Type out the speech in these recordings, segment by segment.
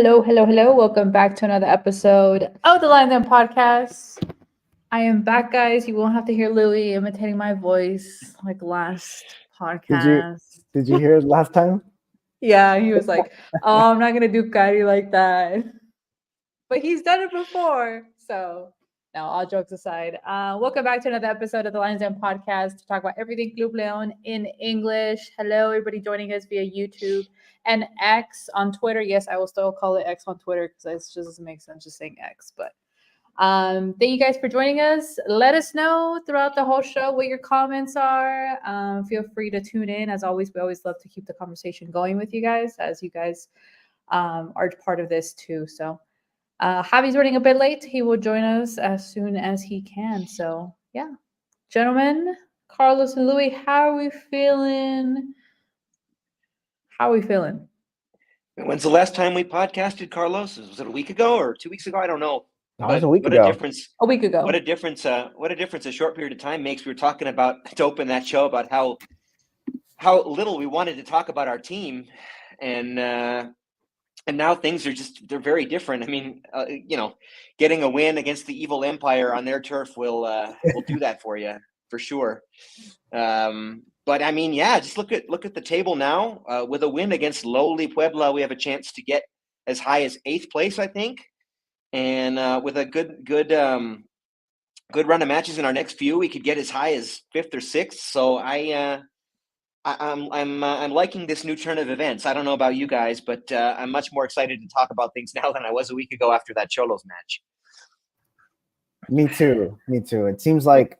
Hello, hello, hello. Welcome back to another episode of the Line Them Podcast. I am back, guys. You won't have to hear Louie imitating my voice like last Did you podcast. did you hear it last time? Yeah, he was like, "Oh, I'm not gonna do Kyrie like that," but he's done it before. So, now all jokes aside, welcome back to another episode of the Lions Den Podcast to talk about everything Club Leon in English. Hello, everybody joining us via YouTube and X on Twitter. Yes, I will still call it X on Twitter because it just doesn't make sense just saying X. But thank you guys for joining us. Let us know throughout the whole show what your comments are. Feel free to tune in. As always, we always love to keep the conversation going with you guys, as you guys are part of this too. So. Javi's running a bit late. He will join us as soon as he can. So, yeah. Gentlemen, Carlos and Louis, how are we feeling? How are we feeling? When's the last time we podcasted, Carlos? Was it a week ago or 2 weeks ago? I don't know. That was a But week what ago. a difference! A week ago. What a difference! What a difference a short period of time makes. We were talking about to open that show about how little we wanted to talk about our team, and now things are they're very different. I mean, getting a win against the evil empire on their turf will do that for you for sure. But I mean, yeah, just look at the table now. With a win against lowly Puebla, we have a chance to get as high as 8th place, I think. And with a good run of matches in our next few, we could get as high as 5th or 6th. So I'm liking this new turn of events. I don't know about you guys, but I'm much more excited to talk about things now than I was a week ago after that Cholos match. Me too. It seems like,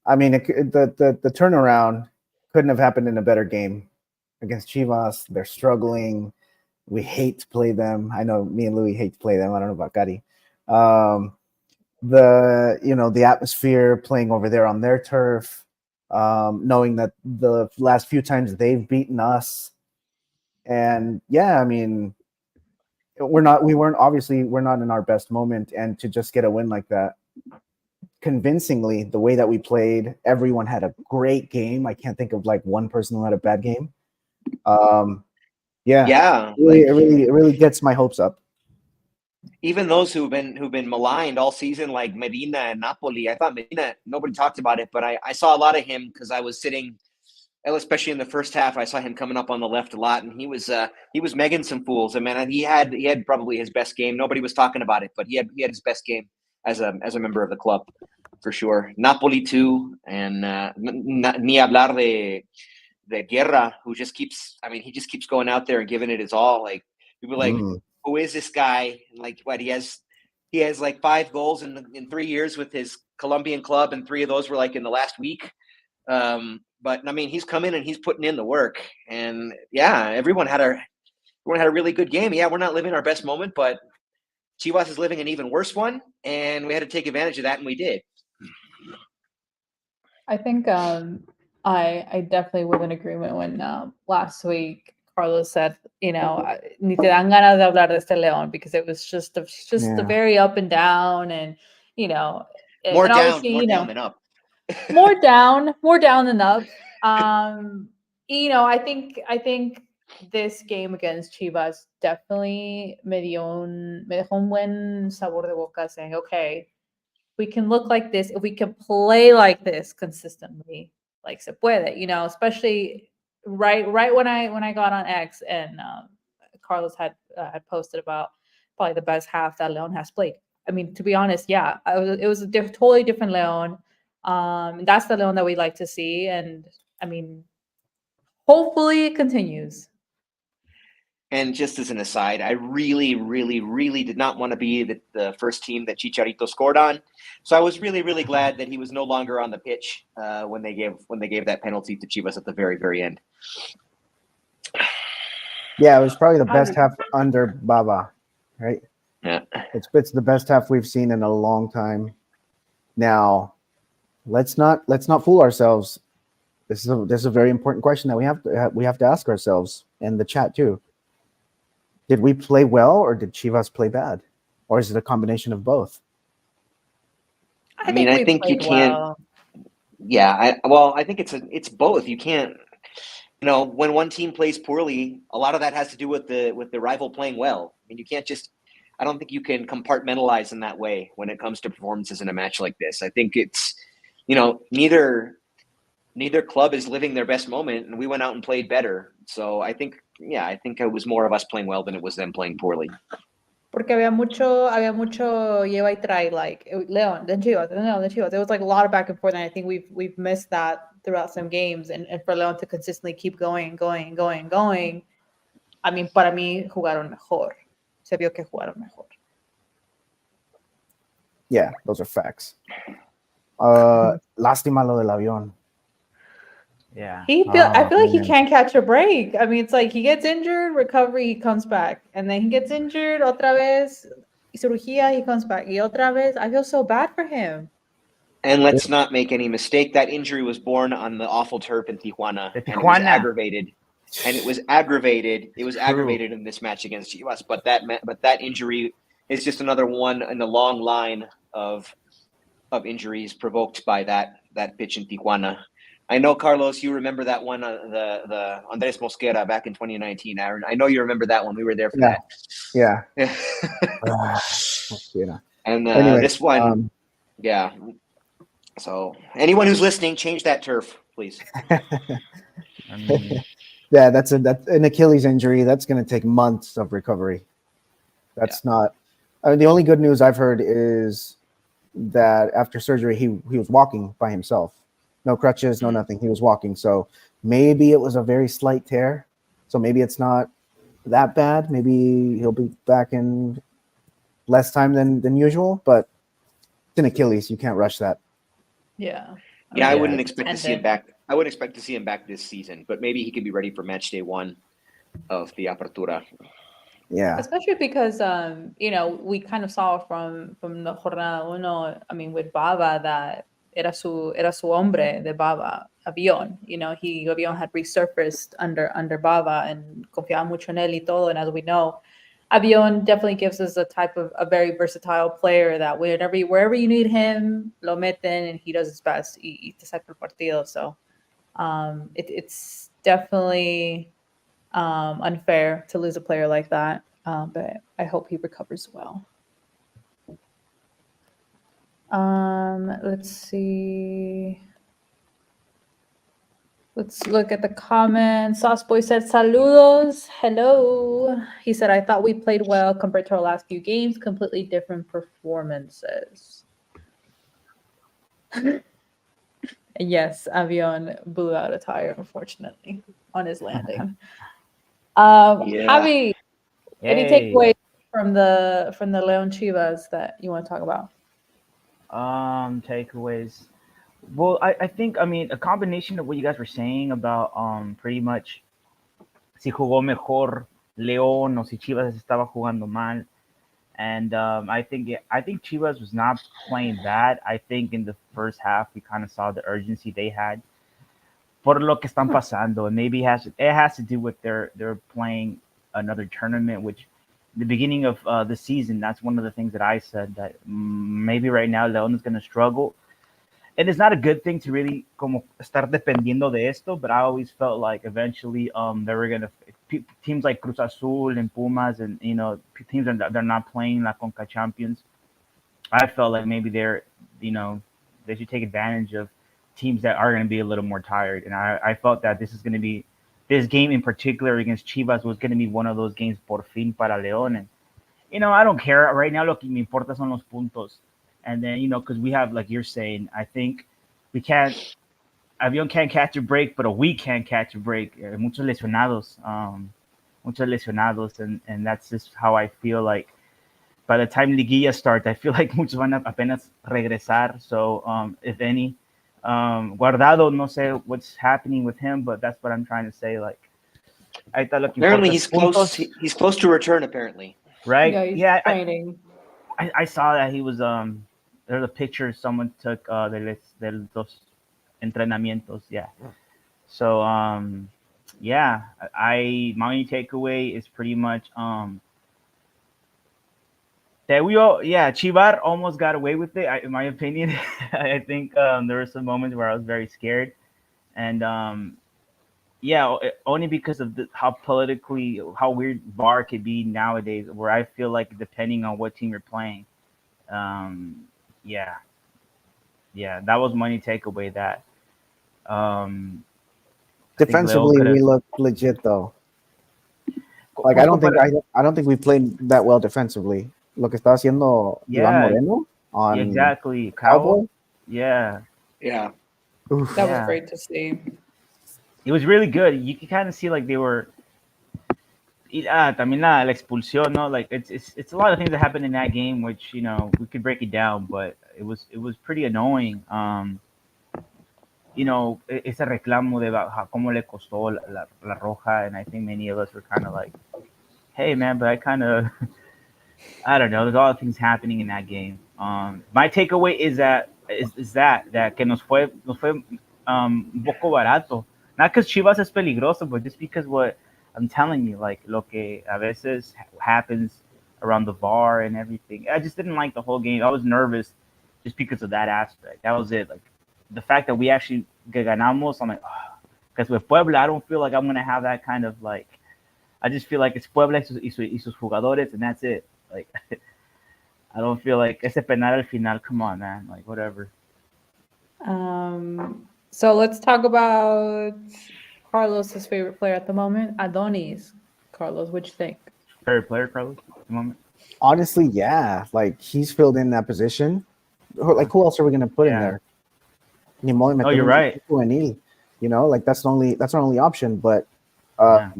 I mean, the turnaround couldn't have happened in a better game against Chivas. They're struggling. We hate to play them. I know me and Louis hate to play them. I don't know about Gatti. The atmosphere playing over there on their turf, knowing that the last few times they've beaten us, and yeah, I mean, we're not in our best moment, and to just get a win like that convincingly, the way that we played, everyone had a great game. I can't think of like one person who had a bad game. Yeah, it really gets my hopes up. Even those who've been maligned all season, like Medina and Napoli. I thought Medina, nobody talked about it, but I saw a lot of him because I was sitting, especially in the first half. I saw him coming up on the left a lot, and he was megging some fools. I mean, he had probably his best game. Nobody was talking about it, but he had his best game as a member of the club for sure. Napoli too, and ni hablar de Guerra, who just keeps going out there and giving it his all. Like people like. Who is this guy? Like what he has like 5 goals in 3 years with his Colombian club, and 3 of those were like in the last week. But I mean, he's come in and he's putting in the work, and yeah, everyone had a really good game. Yeah, we're not living our best moment, but Chivas is living an even worse one, and we had to take advantage of that, and we did. I think I definitely was in agreement when last week Carlos said, ni te dan ganas de hablar de este León, because it was just the very up and down, and more down than up. more down than up. I think this game against Chivas definitely me dejó un buen sabor de boca, saying, okay, we can look like this if we can play like this consistently, like se puede, especially right when I got on X, and Carlos had posted about probably the best half that Leon has played. I mean, to be honest, yeah, it was a totally different Leon. That's the Leon that we like to see, and I mean, hopefully it continues. And just as an aside, I really, really, really did not want to be the first team that Chicharito scored on. So I was really, really glad that he was no longer on the pitch when they gave that penalty to Chivas at the very, very end. Yeah, it was probably the best half under Baba, right? Yeah, it's the best half we've seen in a long time. Now, let's not fool ourselves. This is a very important question that we have to ask ourselves, and the chat too. Did we play well, or did Chivas play bad? Or is it a combination of both? I think you can't. Well. Yeah, I think it's both. You can't. When one team plays poorly, a lot of that has to do with the rival playing well. mean, you can't just. I don't think you can compartmentalize in that way when it comes to performances in a match like this. I think it's, neither club is living their best moment, and we went out and played better. So I think it was more of us playing well than it was them playing poorly. Porque había mucho lleva y trae, like Leon, then Chivas. There was like a lot of back and forth, and I think we've missed that throughout some games. And for Leon to consistently keep going. I mean, para mí jugaron mejor. Se vio que jugaron mejor. Yeah, those are facts. Lástima lo del avión. Yeah. I feel like he man. can't catch a break. I mean, it's like he gets injured, recovery, he comes back, and then he gets injured, otra vez, cirugía, he comes back, y otra vez. I feel so bad for him. And let's not make any mistake. That injury was born on the awful turf in Tijuana, and it was aggravated. It was aggravated in this match against Chivas. But that injury is just another one in the long line of injuries provoked by that pitch in Tijuana. I know, Carlos, you remember that one, the Andres Mosquera back in 2019. Aaron, I know you remember that one. We were there for that. Yeah. And anyway, this one, yeah. So anyone who's listening, change that turf, please. I mean, yeah, that's an Achilles injury. That's going to take months of recovery. That's not. The only good news I've heard is that after surgery, he was walking by himself. No crutches, no nothing. He was walking. So maybe it was a very slight tear. So maybe it's not that bad. Maybe he'll be back in less time than usual. But it's an Achilles. You can't rush that. Yeah. Yeah, I wouldn't expect to see him back. I wouldn't expect to see him back this season. But maybe he could be ready for match day 1 of the Apertura. Yeah. Especially because we kind of saw from the jornada uno, I mean, with Bava, that era su hombre de Bava, Avión. Avión had resurfaced under Bava and confiaba mucho en él y todo. And as we know, Avión definitely gives us a very versatile player that wherever you need him, lo meten and he does his best. Y te saca el partido. So it's definitely unfair to lose a player like that. But I hope he recovers well. Let's see. Let's look at the comments. Sauceboy said, saludos. Hello. He said, I thought we played well compared to our last few games. Completely different performances. And yes, Avión blew out a tire, unfortunately, on his landing. Javi, any takeaways from the Leon Chivas that you want to talk about? Takeaways. Well, I think, I mean, a combination of what you guys were saying about pretty much si jugó mejor León o si Chivas estaba jugando mal. And I think Chivas was not playing bad. I think in the first half we kind of saw the urgency they had por lo que están pasando. And maybe it has to do with they're playing another tournament, which the beginning of the season, that's one of the things that I said, that maybe right now León is going to struggle. And it's not a good thing to really como estar dependiendo de esto, but I always felt like eventually they were going to, teams like Cruz Azul and Pumas and, teams that they're not playing La Conca Champions, I felt like maybe they should take advantage of teams that are going to be a little more tired. And I felt that this game in particular against Chivas was going to be one of those games por fin para León. And, I don't care. Right now lo que me importa son los puntos. And then, because we have, like you're saying, I think Avión can't catch a break, but we can't catch a break. Muchos lesionados, and that's just how I feel like by the time Liguilla starts, I feel like muchos van a apenas regresar. So, if any, Guardado, no sé what's happening with him, but that's what I'm trying to say. Like, I thought apparently he's close. He's close to return. Apparently, right? Yeah, he's training. I saw that he was there's a picture someone took de los entrenamientos. Yeah. So yeah, my only takeaway is pretty much that Chivar almost got away with it. In my opinion, I think there were some moments where I was very scared, and yeah, only because of how weird VAR could be nowadays, where I feel like depending on what team you're playing, um, yeah, yeah, that was money takeaway. That um, I think Leon Defensively, could we have. look legit though. Like I don't think we played that well defensively. Lo que está haciendo Iván Yeah, Moreno yeah, on exactly. Cowboy. Cowboy. Yeah, Yeah. Oof. That was yeah, great to see. it was really good. You could kind of see like they were. También la expulsión, no, like it's a lot of things that happened in that game, which we could break it down, but it was pretty annoying. Ese reclamo de cómo le costó la roja, and I think many of us were kind of like, hey man, but I kind of I don't know. There's a lot of things happening in that game. My takeaway is that que nos fue un poco barato. Not because Chivas es peligroso, but just because what I'm telling you, like lo que a veces happens around the bar and everything. I just didn't like the whole game. I was nervous just because of that aspect. That was it. Like the fact that we actually ganamos, I'm like, because with Puebla, I don't feel like I'm gonna have that kind of like. I just feel like it's Puebla y sus jugadores, and that's it. Like, I don't feel like ese penal al final. Come on, man. Like, whatever. So let's talk about Carlos's favorite player at the moment, Adonis. Carlos, what you think? Favorite player, Carlos, at the moment. Honestly, yeah. Like he's filled in that position. Like who else are we gonna put in Yeah. there? Ni modo de Oh, you're meter un right. juvenil. Like that's our only option. But Yeah.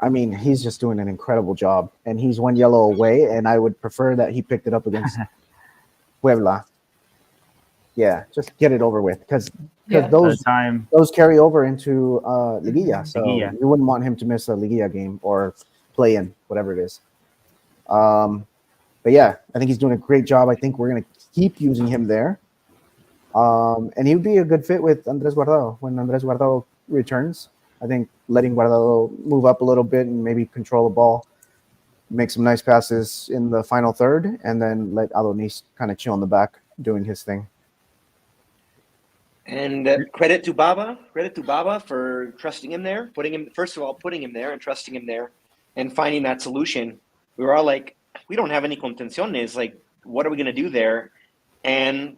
I mean, he's just doing an incredible job, and he's one yellow away. And I would prefer that he picked it up against Puebla. Yeah, just get it over with because Yeah. By the time, those carry over into Liguilla. So Liguilla. you wouldn't want him to miss a Liguilla game or play in whatever it is. But yeah, I think he's doing a great job. I think we're gonna keep using him there. And he would be a good fit with Andres Guardado when Andres Guardado returns. I think letting Guardado move up a little bit and maybe control the ball, make some nice passes in the final third, and then let Adonis kind of chill in the back doing his thing. And credit to Baba for trusting him there, putting him there and trusting him there and finding that solution. We were all like, we don't have any contenciones. Like, what are we going to do there? And,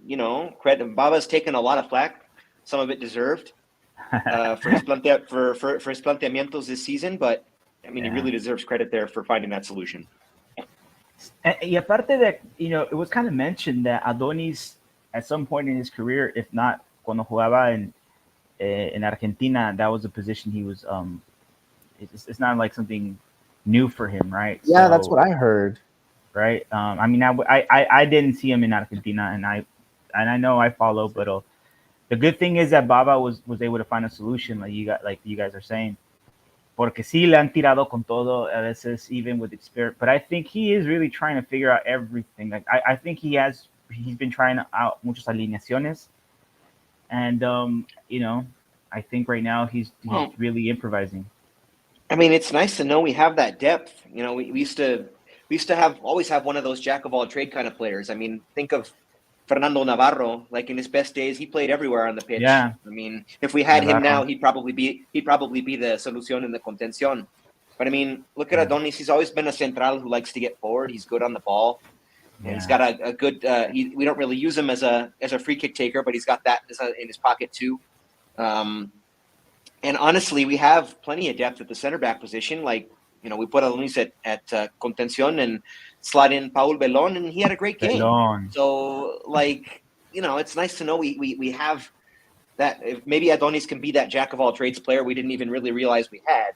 credit Baba's taken a lot of flack, some of it deserved, for his planteamientos this season. But, I mean, he really deserves credit there for finding that solution. Y aparte that, it was kind of mentioned that Adonis, at some point in his career, if not cuando jugaba in Argentina, that was a position he was. It's not like something new for him, right? Yeah, that's what I heard. Right. I mean, I didn't see him in Argentina, and I know I follow, but the good thing is that Baba was able to find a solution, like you guys are saying. Porque sí le han tirado con todo a veces, even with experience. But I think he is really trying to figure out everything. Like I think he's been trying out muchas alineaciones, and I think right now he's really improvising. I mean, it's nice to know we have that depth. We used to always have one of those jack of all trade kind of players. I mean, think of Fernando Navarro. Like in his best days, he played everywhere on the pitch. Yeah. I mean, if we had him Navarro. now, he'd probably be the solución in the contención. But I mean, look at Adonis. He's always been a central who likes to get forward. He's good on the ball, and he's got a good. We don't really use him as a free kick taker, but he's got that in his pocket too. And honestly, we have plenty of depth at the center back position. Like, we put Adonis at contención and slot in Paul Belon, and he had a great game. Belon. So, like, it's nice to know we have that. If maybe Adonis can be that jack of all trades player we didn't even really realize we had.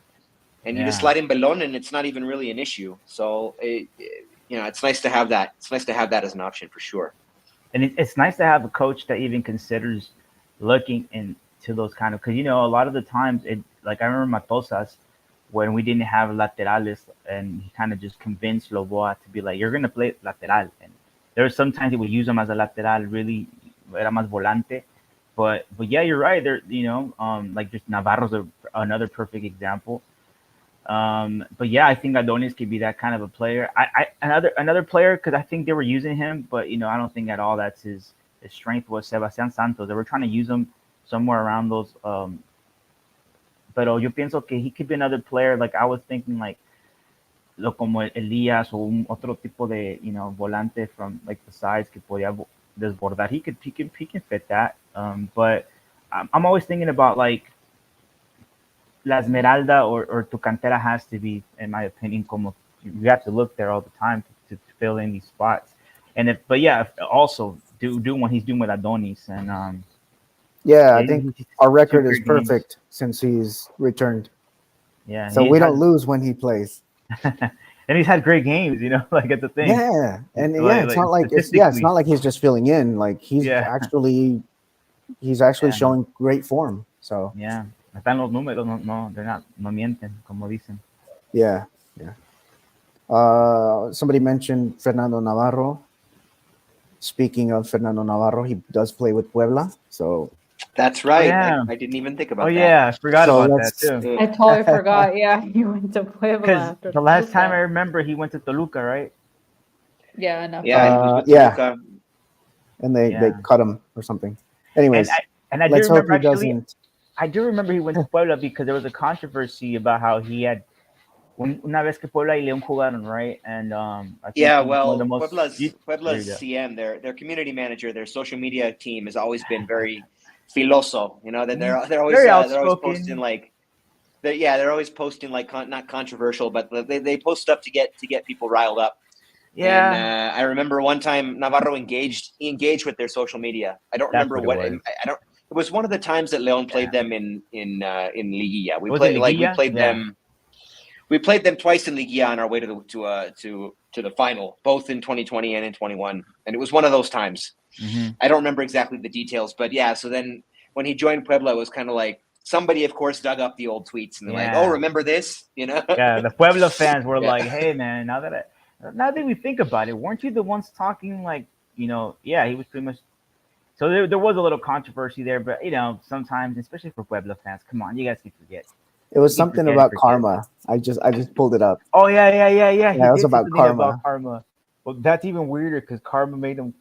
And you just slide in Belon, and it's not even really an issue. So, it's nice to have that. It's nice to have that as an option for sure. And it's nice to have a coach that even considers looking into those kind of, because a lot of the times like I remember Matosas when we didn't have laterales, and he kind of just convinced Loboa to be like, you're gonna play lateral, and there were sometimes he would use him as a lateral, really era más volante, but yeah, you're right there. Like just Navarro's another perfect example. But yeah, I think Adonis could be that kind of a player. Another player, because I think they were using him, but I don't think at all that's his strength was Sebastián Santos. They were trying to use him somewhere around those pero yo pienso que he could be another player. Like I was thinking, like lo como Elías o otro tipo de volante from like the sides que podía desbordar. He can fit that. But I'm always thinking about like La Esmeralda or tu cantera has to be, in my opinion, como you have to look there all the time to fill in these spots. And also do what he's doing with Adonis and Yeah, I think our record is super games. perfect since he's returned. Yeah, So we don't lose when he plays. and he's had great games, like at the thing. Yeah, and it's not like it's not like he's just filling in. Like he's actually showing great form. So yeah, están los números, no mienten, como dicen. Yeah. Somebody mentioned Fernando Navarro. Speaking of Fernando Navarro, he does play with Puebla. So that's right. Yeah. I didn't even think about that. Oh yeah, I forgot about that too. I totally forgot. Yeah, he went to Puebla. Because the last time I remember, he went to Toluca, right? Yeah, I know. Toluca. And they cut him or something. Anyways, and I do let's remember hope he doesn't. I do remember he went to Puebla because there was a controversy about how he had una vez que Puebla y León jugaron, right? And I think Puebla's CM, their community manager, their social media team has always been very filoso. That they're always posting like, they're always posting like not controversial, but they post stuff to get people riled up. Yeah. And I remember one time Navarro engaged with their social media. I don't remember what I don't. It was one of the times that León played them in Liguilla. We played them twice in Liguilla on our way to the final, both in 2020 and in 21, and it was one of those times. Mm-hmm. I don't remember exactly the details, but yeah. So then when he joined Puebla, it was kind of like somebody, of course, dug up the old tweets and they're like, "Oh, remember this?" Yeah, the Puebla fans were like, "Hey, man, now that we think about it, weren't you the ones talking like, yeah, he was pretty much." So there was a little controversy there, but sometimes, especially for Puebla fans, come on, you guys can forget. It was something about karma. I just pulled it up. Oh yeah. Yeah, it was about karma. Well, that's even weirder because karma made him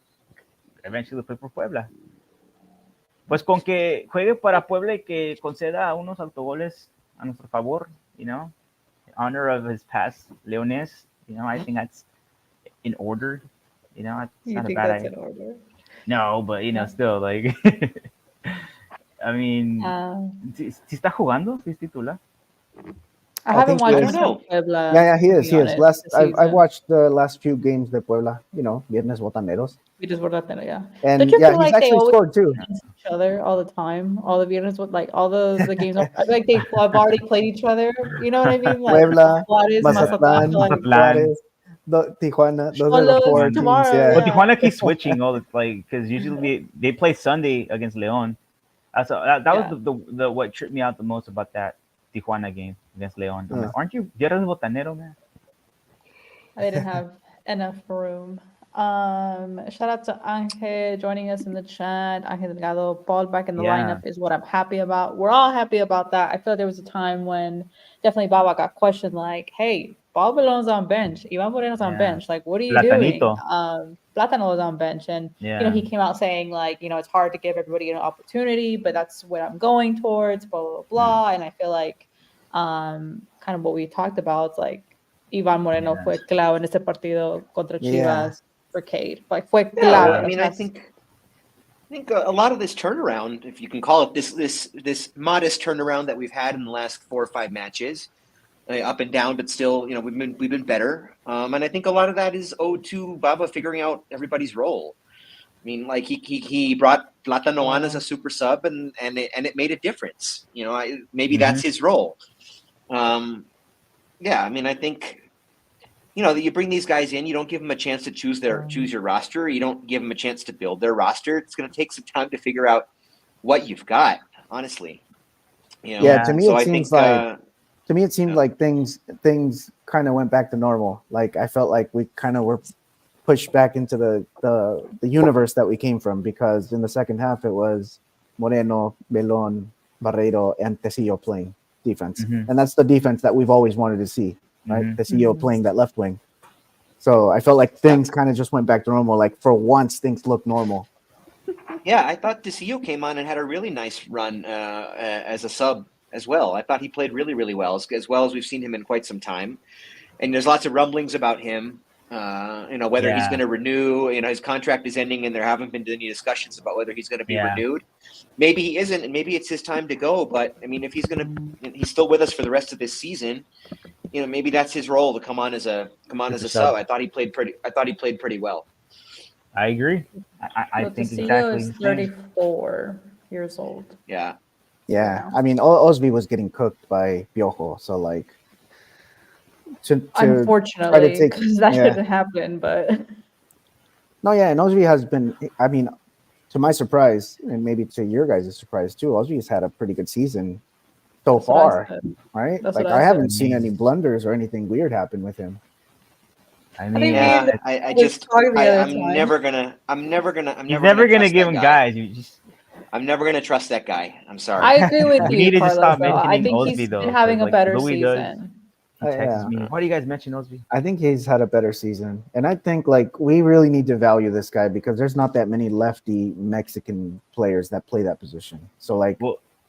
eventually play for Puebla. Pues con que juegue para Puebla y que conceda unos autogoles a nuestro favor, in honor of his past Leones, I think that's in order. It's not a bad idea. In order? No, but still like. I mean, ¿sí está jugando? ¿Sí es titular? I haven't watched him from Puebla. Yeah, he is. I've watched the last few games de Puebla. Viernes Botaneros. Viernes Botaneros, yeah. And he's actually scored too. Each other all the time. All the Viernes, like all the games, like they've already played each other. You know what I mean? Like Puebla, Juárez, Mazatlán, Juárez, Tijuana. Those are the four teams. Yeah. But Tijuana keeps switching all because usually they play Sunday against León. So that was the what tripped me out the most about that Tijuana game against León. Like, aren't you Viernes Botanero, man? I didn't have enough room. Shout out to Ángel joining us in the chat. Ángel Delgado, Paul back in the lineup is what I'm happy about. We're all happy about that. I feel like there was a time when definitely Baba got questioned like, hey, Paul Belon's on bench. Ivan Moreno's on bench. Like, what are you doing? Platano was on bench. And, he came out saying like, it's hard to give everybody an opportunity, but that's what I'm going towards, blah, blah, blah. And I feel like kind of what we talked about, it's like Ivan Moreno fue clave en este partido contra Chivas for Cade. Like, fue clave. I mean, I think a lot of this turnaround, if you can call it this modest turnaround that we've had in the last 4 or 5 matches, up and down, but still, we've been better. And I think a lot of that is owed to Baba figuring out everybody's role. I mean, like he brought Platano on as a super sub, and it made a difference. Maybe that's his role. I mean, I think that you bring these guys in, you don't give them a chance to choose your roster. You don't give them a chance to build their roster. It's going to take some time to figure out what you've got. Honestly, to me it seems like. To me, it seemed like things kind of went back to normal. Like I felt like we kind of were pushed back into the universe that we came from, because in the second half it was Moreno, Belon, Barreiro, and Tecillo playing defense, and that's the defense that we've always wanted to see, right? Tecillo playing that left wing. So I felt like things kind of just went back to normal. Like for once, things looked normal. Yeah, I thought Tecillo came on and had a really nice run as a sub as well. I thought he played really, really well, as well as we've seen him in quite some time. And there's lots of rumblings about him. Whether he's going to renew. His contract is ending, and there haven't been any discussions about whether he's going to be renewed. Maybe he isn't, and maybe it's his time to go. But I mean, if he's still with us for the rest of this season, maybe that's his role to come on as a sub. I thought he played pretty well. I agree. I think exactly. Is 34 years old. Yeah. I mean, Osby was getting cooked by Piojo, so like. Unfortunately, because that shouldn't happen, but no, and Osby has been. I mean, to my surprise, and maybe to your guys' surprise too, Osby's had a pretty good season so far, right? Like I haven't seen any blunders or anything weird happen with him. I mean, I'm never gonna give him guys. I'm never gonna trust that guy. I'm sorry. I agree with you. We need to stop mentioning I think Osby, he's though, been having a better Louis season. He texts me. Why do you guys mention Osby? I think he's had a better season, and I think like we really need to value this guy because there's not that many lefty Mexican players that play that position. So like,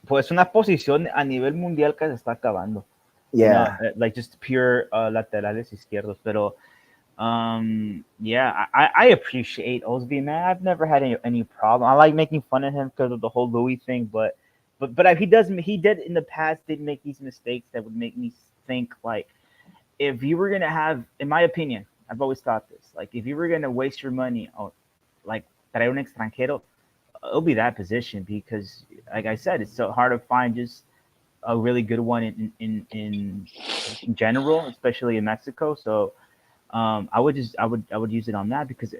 pues una posición a nivel mundial que se está acabando. Yeah, like just pure laterales izquierdos. Pero I appreciate Osby, man. I've never had any problem. I like making fun of him because of the whole Louis thing, but he did in the past did make these mistakes that would make me think like if you were gonna have, in my opinion, I've always thought this, like if you were gonna waste your money on like traer un extranjero, it'll be that position because like I said, it's so hard to find just a really good one in general, especially in Mexico. So I would use it on that because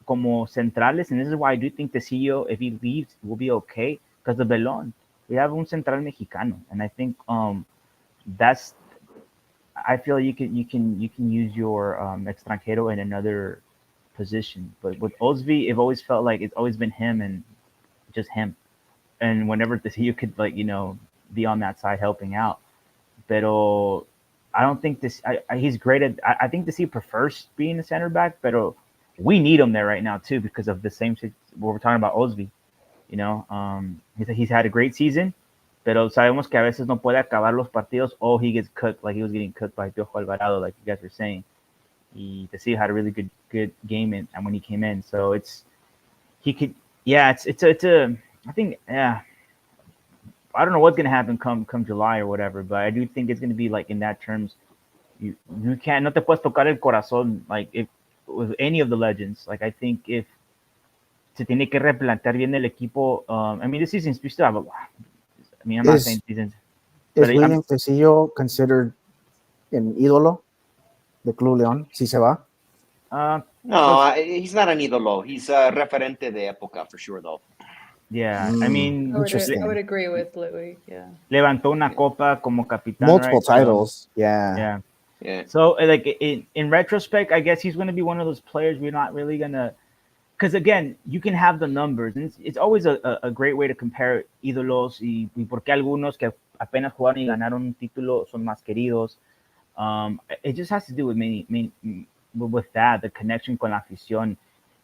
como centrales, and this is why I do think the CEO, if he leaves, will be okay because of Belon. We have un central mexicano, and I think I feel you can use your extranjero in another position. But with Osby, I've always felt like it's always been him and just him. And whenever the CEO could be on that side helping out. Pero I don't think he's great at. I think the CEO prefers being a center back, but we need him there right now too because of the same. What we're talking about Osby, he's had a great season. Pero sabemos que a veces no puede acabar los partidos or he gets cooked like he was getting cooked by Piojo Alvarado, like you guys were saying. The CEO had a really good game and when he came in. So I think I don't know what's gonna happen come July or whatever, but I do think it's gonna be like in that terms. You can't no te puedes tocar el corazón like if with any of the legends. Like I think if se tiene que replantear bien el equipo. I mean this season's we still have I'm not saying seasons. Is William Tecillo considered an ídolo de Club León? Si se va? No, he's not an ídolo. He's a referente de época for sure, though. Yeah, I mean, I would agree with Louis. Yeah, levantó una copa como capitán. Multiple right? titles. Yeah. So, like in retrospect, I guess he's going to be one of those players we're not really gonna. Because again, you can have the numbers, and it's always a great way to compare ídolos y por qué algunos que apenas jugaron y ganaron un título son más queridos. It just has to do with with that, the connection con la afición.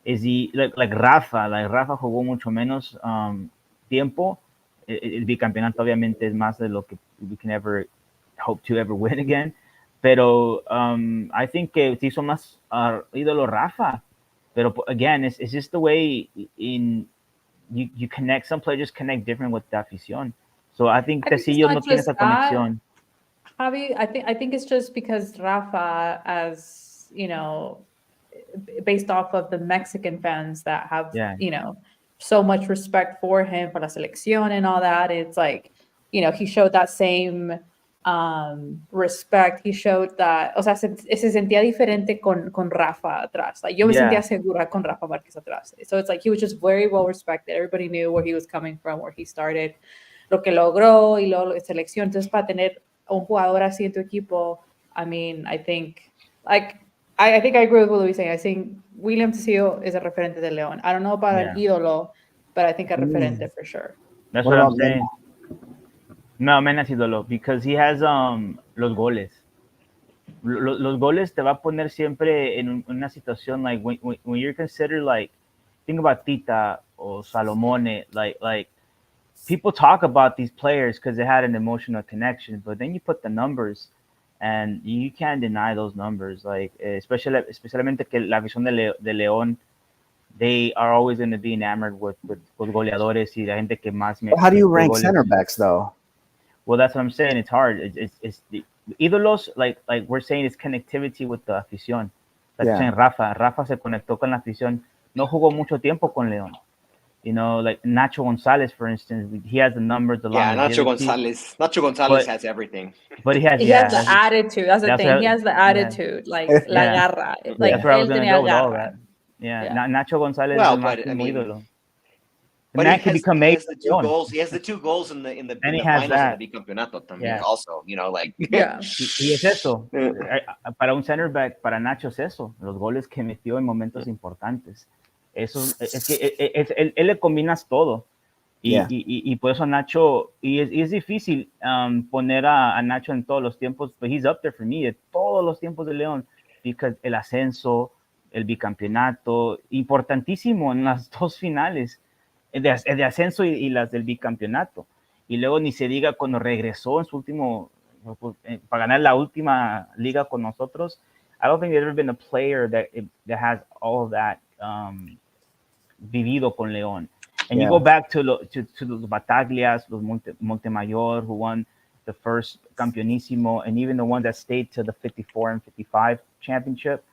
Is he like Rafa? Like Rafa jugó mucho menos tiempo. El bicampeonato obviamente es más de lo que we can ever hope to ever win again. Pero I think que se hizo más ídolo Rafa. But again, it's just the way you connect. Some players just connect different with the afición. So I think Tecillo no tiene esa conexión. Javi, I think it's just because Rafa, as based off of the Mexican fans that have so much respect for him, for la selección and all that. It's like he showed that same respect. He showed that, o sea, se sentía diferente con Rafa atrás. Like yo me sentía segura con Rafa Márquez atrás. So it's like he was just very well respected. Everybody knew where he was coming from, where he started, lo que logró y luego selección. Entonces para tener un jugador así en tu equipo, I mean, I think I agree with what Luis saying. I think William Tecillo is a referente de León. I don't know about an ídolo, but I think a referente for sure. That's what I'm saying. No, Mena es ídolo because he has los goles. Los goles te va a poner siempre en una situación like when you're considered like think about Tita or Salomone like people talk about these players because they had an emotional connection, but then you put the numbers, and you can't deny those numbers. Like especialmente que la visión de León, they are always going to be enamored with goleadores y la gente que más How do you metió rank goles. center backs though? Well, that's what I'm saying. It's hard. It's the ídolos, like we're saying, it's connectivity with the afición. Like Yeah. saying Rafa se conectó con la afición. No jugó mucho tiempo con León. You know, like Nacho Gonzalez, for instance, he has the numbers, the Yeah, Nacho longevity, Gonzalez but- has everything. but he has He has the attitude. That's the that's thing. what- He has the yeah. attitude, like la Yeah. garra. Like that's where I was él gonna tenía go with all garra. that. Yeah, Yeah. Nacho Gonzalez Well, is the but, I máximo mean, ídolo. The But man he can has, become he major has the two León. goals. He has the two goals in the And in he the has finals that. of the bicampeonato también. Yeah. Also, you know, like Yeah. Y es eso. Yeah. Para un center back, para Nacho es eso. Los goles que metió en momentos importantes. Eso es que él le combinas todo. Yeah. Y por eso Nacho, y es difícil poner a Nacho en todos los tiempos, but he's up there for me, de todos los tiempos de León, because el ascenso, el bicampeonato, importantísimo en las dos finales, el de ascenso y las del bicampeonato. Y luego ni se diga cuando regresó en su último, para ganar la última liga con nosotros. I don't think there's ever been a player that has all of that vivido con León. And Yeah. you go back to los Bataglias, los Montemayor, who won the first Campeonísimo, and even the one that stayed to the 54 and 55 championship.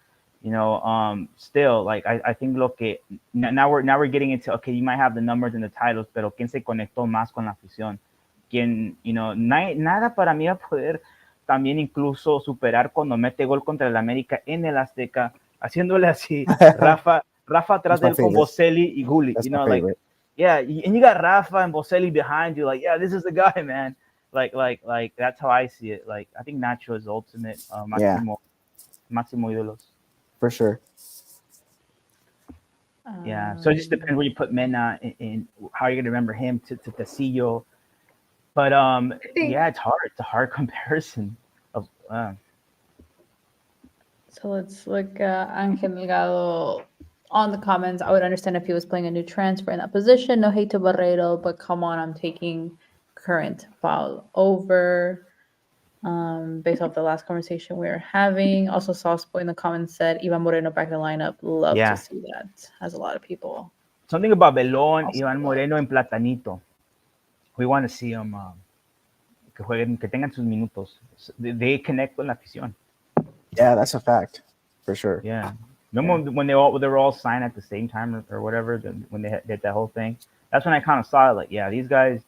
You know, still, like I think lo que now we're getting into, okay, you might have the numbers and the titles, pero quién se conectó más con la afición, quién, you know, nada para mí va a poder también incluso superar cuando mete gol contra el América en el Azteca, haciéndole así, Rafa atrás That's my de él con favorite. Boselli y Gulli, That's you my know, like, favorite. yeah, and you got Rafa and Boselli behind you, like, yeah, this is the guy, man. Like that's how I see it. Like, I think Nacho is the ultimate máximo ídolos. For sure. Yeah, so it just depends where you put Mena in how you're gonna remember him to Tecillo. But think- yeah, it's hard. It's a hard comparison of. So let's look Angel Delgado on the comments. I would understand if he was playing a new transfer in that position. No hate to Barreto, but come on, I'm taking current foul over. Based off the last conversation we were having. Also, Soft Boy in the comments said Ivan Moreno back in the lineup. Love Yeah. to see that. Has a lot of people. Something about Belón, Also Iván Moreno en Platanito. We want to see them que jueguen, que tengan sus minutos. They connect con la afición. Yeah, that's a fact. For sure. Yeah. Remember when they were all signed at the same time or whatever, when they did that whole thing? That's when I kind of saw it, like, yeah, these guys,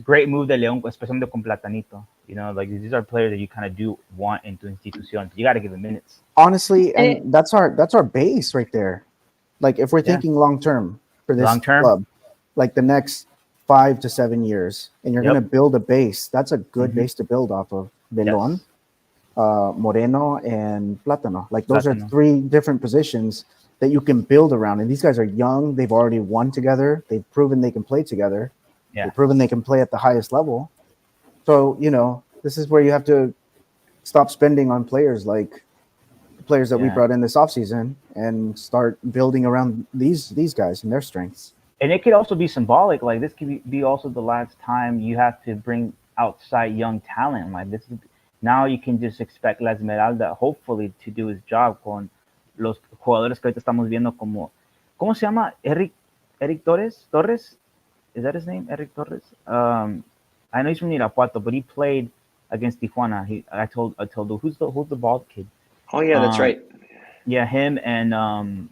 great move de León, especially con Platanito. You know, like these are players that you kind of do want into institución. You got to give them minutes. Honestly, and that's our base right there. Like if we're thinking long term for this club, like the next 5 to 7 years, and you're going to build a base, that's a good base to build off of. Belón, Moreno, and Plátano. Like those are 3 different positions that you can build around. And these guys are young. They've already won together. They've proven they can play together. Yeah. They've proven they can play at the highest level. So, you know, this is where you have to stop spending on players like the players that we brought in this offseason and start building around these guys and their strengths. And it could also be symbolic. Like this could be also the last time you have to bring outside young talent. Like this is, now you can just expect La Esmeralda hopefully to do his job con los jugadores que ahorita estamos viendo como, ¿cómo se llama? Eric Torres? Is that his name? Eric Torres? I know he's from Irapuato, but he played against Tijuana. I told who's the bald kid? Oh yeah, that's right. Yeah, him and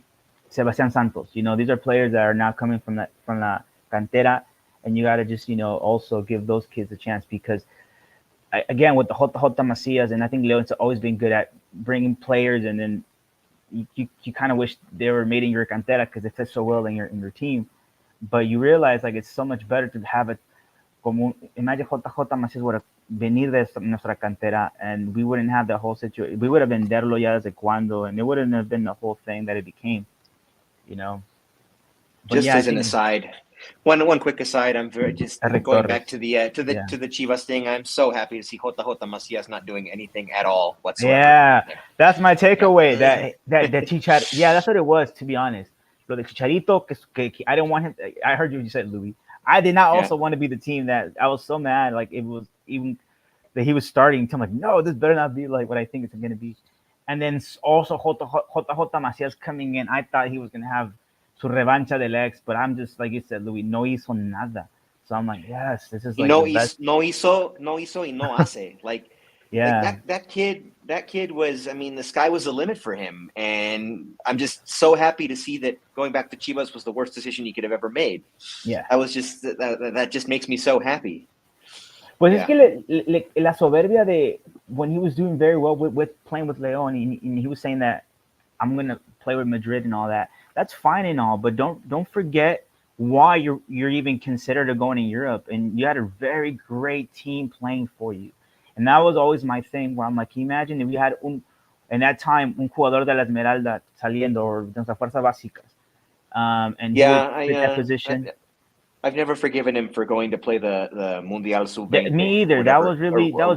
Sebastian Santos. You know, these are players that are now coming from la cantera, and you got to just, you know, also give those kids a chance because, again, with the Jota Macias, and I think Leon's always been good at bringing players, and then you kind of wish they were made in your cantera because they fit so well in your team. But you realize like it's so much better to have it. Como imagine JJ Macias would have venir de nuestra cantera, and we wouldn't have the whole situation. We would have been Derlo ya desde cuando, and it wouldn't have been the whole thing that it became. You know. But just as an aside, one quick aside, I'm very just going back to the Chivas thing. I'm so happy to see JJ Macias not doing anything at all whatsoever. Yeah, that's my takeaway. That Chicharito. Yeah, that's what it was. To be honest, lo de Chicharito, que I didn't want him. I heard you said, Louis. I did not also want to be the team that I was so mad. Like it was even that he was starting. I'm like, no, this better not be like what I think it's going to be. And then also JJ Macías coming in. I thought he was going to have su revancha del ex, but I'm just like you said, Louis, no hizo nada. So I'm like, yes, this is like no, the best. no hizo y no hace. Like Yeah. that kid was, I mean, the sky was the limit for him. And I'm just so happy to see that going back to Chivas was the worst decision he could have ever made. Yeah. That was just, that just makes me so happy. Pues es que la soberbia de when he was doing very well with playing with Leon, and he was saying that I'm gonna play with Madrid and all that. That's fine and all, but don't forget why you're even considered to going in Europe, and you had a very great team playing for you, and that was always my thing. Where I'm like, imagine if you had in that time un jugador de la Esmeralda saliendo or de nuestras fuerzas básicas, and he would fit that position. I've never forgiven him for going to play the Mundial Sub-20. Me either. Whatever, that was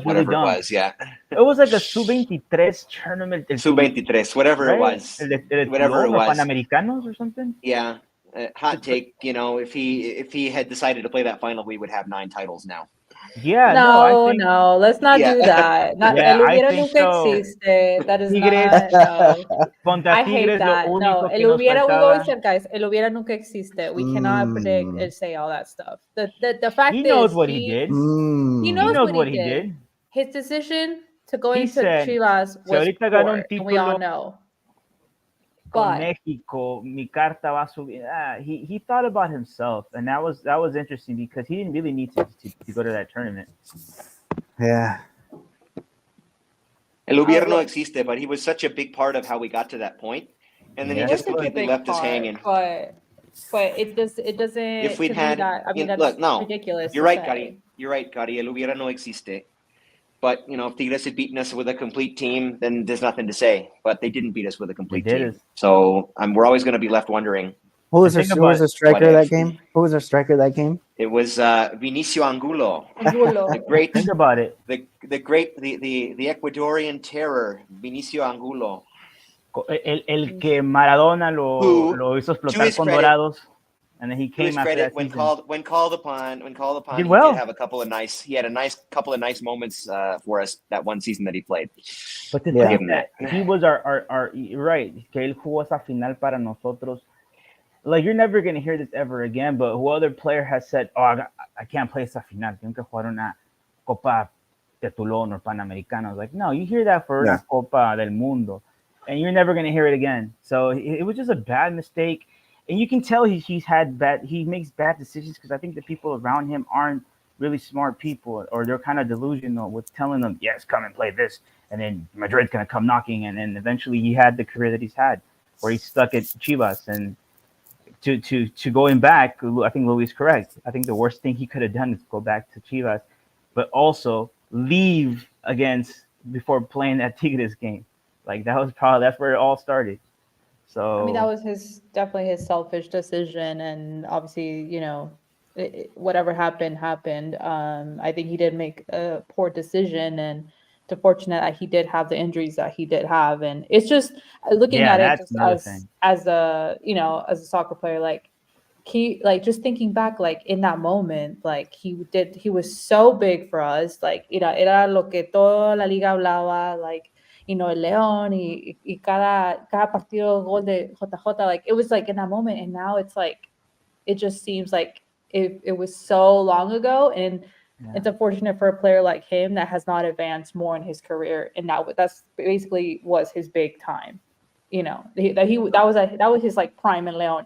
really dumb. It was, yeah. It was like a Sub-23 tournament. Sub-23, whatever it was. Whatever it was. Panamericanos or something? Yeah. Hot take, you know, if he had decided to play that final, we would have 9 titles now. Yeah, no, let's not do that. Not el hubiera nunca existe. That is Tigres, no. I hate that. No, el hubiera, we always said, guys, el hubiera nunca existe. We cannot predict and say all that stuff. The fact he is, knows what he did. He knows what he did. His decision to go into Chivas was poor, and we all know. But Mexico, mi carta va a subir. He thought about himself, and that was interesting because he didn't really need to go to that tournament. Yeah. El hubiera no existe, but he was such a big part of how we got to that point, and then he just completely left us hanging. But it doesn't. If we'd had, that's look, no, ridiculous. You're right, Cari. You're right, Cari. El hubiera no existe. But, you know, if Tigres had beaten us with a complete team, then there's nothing to say. But they didn't beat us with a complete team. So we're always going to be left wondering. Who was the striker that game? Who was the striker that game? It was Vinicio Angulo. The great, think about it. The Ecuadorian terror, Vinicio Angulo. El que Maradona lo hizo explotar con Dorados. And then he came after that when called upon, he did have a couple of nice. He had a couple of nice moments for us that one season that he played. But the thing that he was our right. Que él jugó esa final para nosotros. Like you're never gonna hear this ever again. But who other player has said, "Oh, I can't play esa final. Tengo que jugar una Copa de Toulon or Panamericanos." Like no, you hear that for Copa del Mundo, and you're never gonna hear it again. So it was just a bad mistake. And you can tell he makes bad decisions because I think the people around him aren't really smart people, or they're kind of delusional with telling them, yes, come and play this. And then Madrid's going to come knocking. And then eventually he had the career that he's had where he's stuck at Chivas. And to going back, I think Louis is correct. I think the worst thing he could have done is go back to Chivas, but also leave before playing that Tigres game. Like that's where it all started. So I mean, that was definitely his selfish decision, and obviously, you know, whatever happened. I think he did make a poor decision, and it's fortunate that he did have the injuries that he did have, and it's just looking at it as a soccer player, like just thinking back, like in that moment, like he was so big for us, like era lo que toda la liga hablaba, like. El León y cada partido gol de JJ, like it was like in that moment, and now it's like it just seems like it was so long ago, and it's unfortunate for a player like him that has not advanced more in his career, and that's basically was his big time. That was his like prime in León.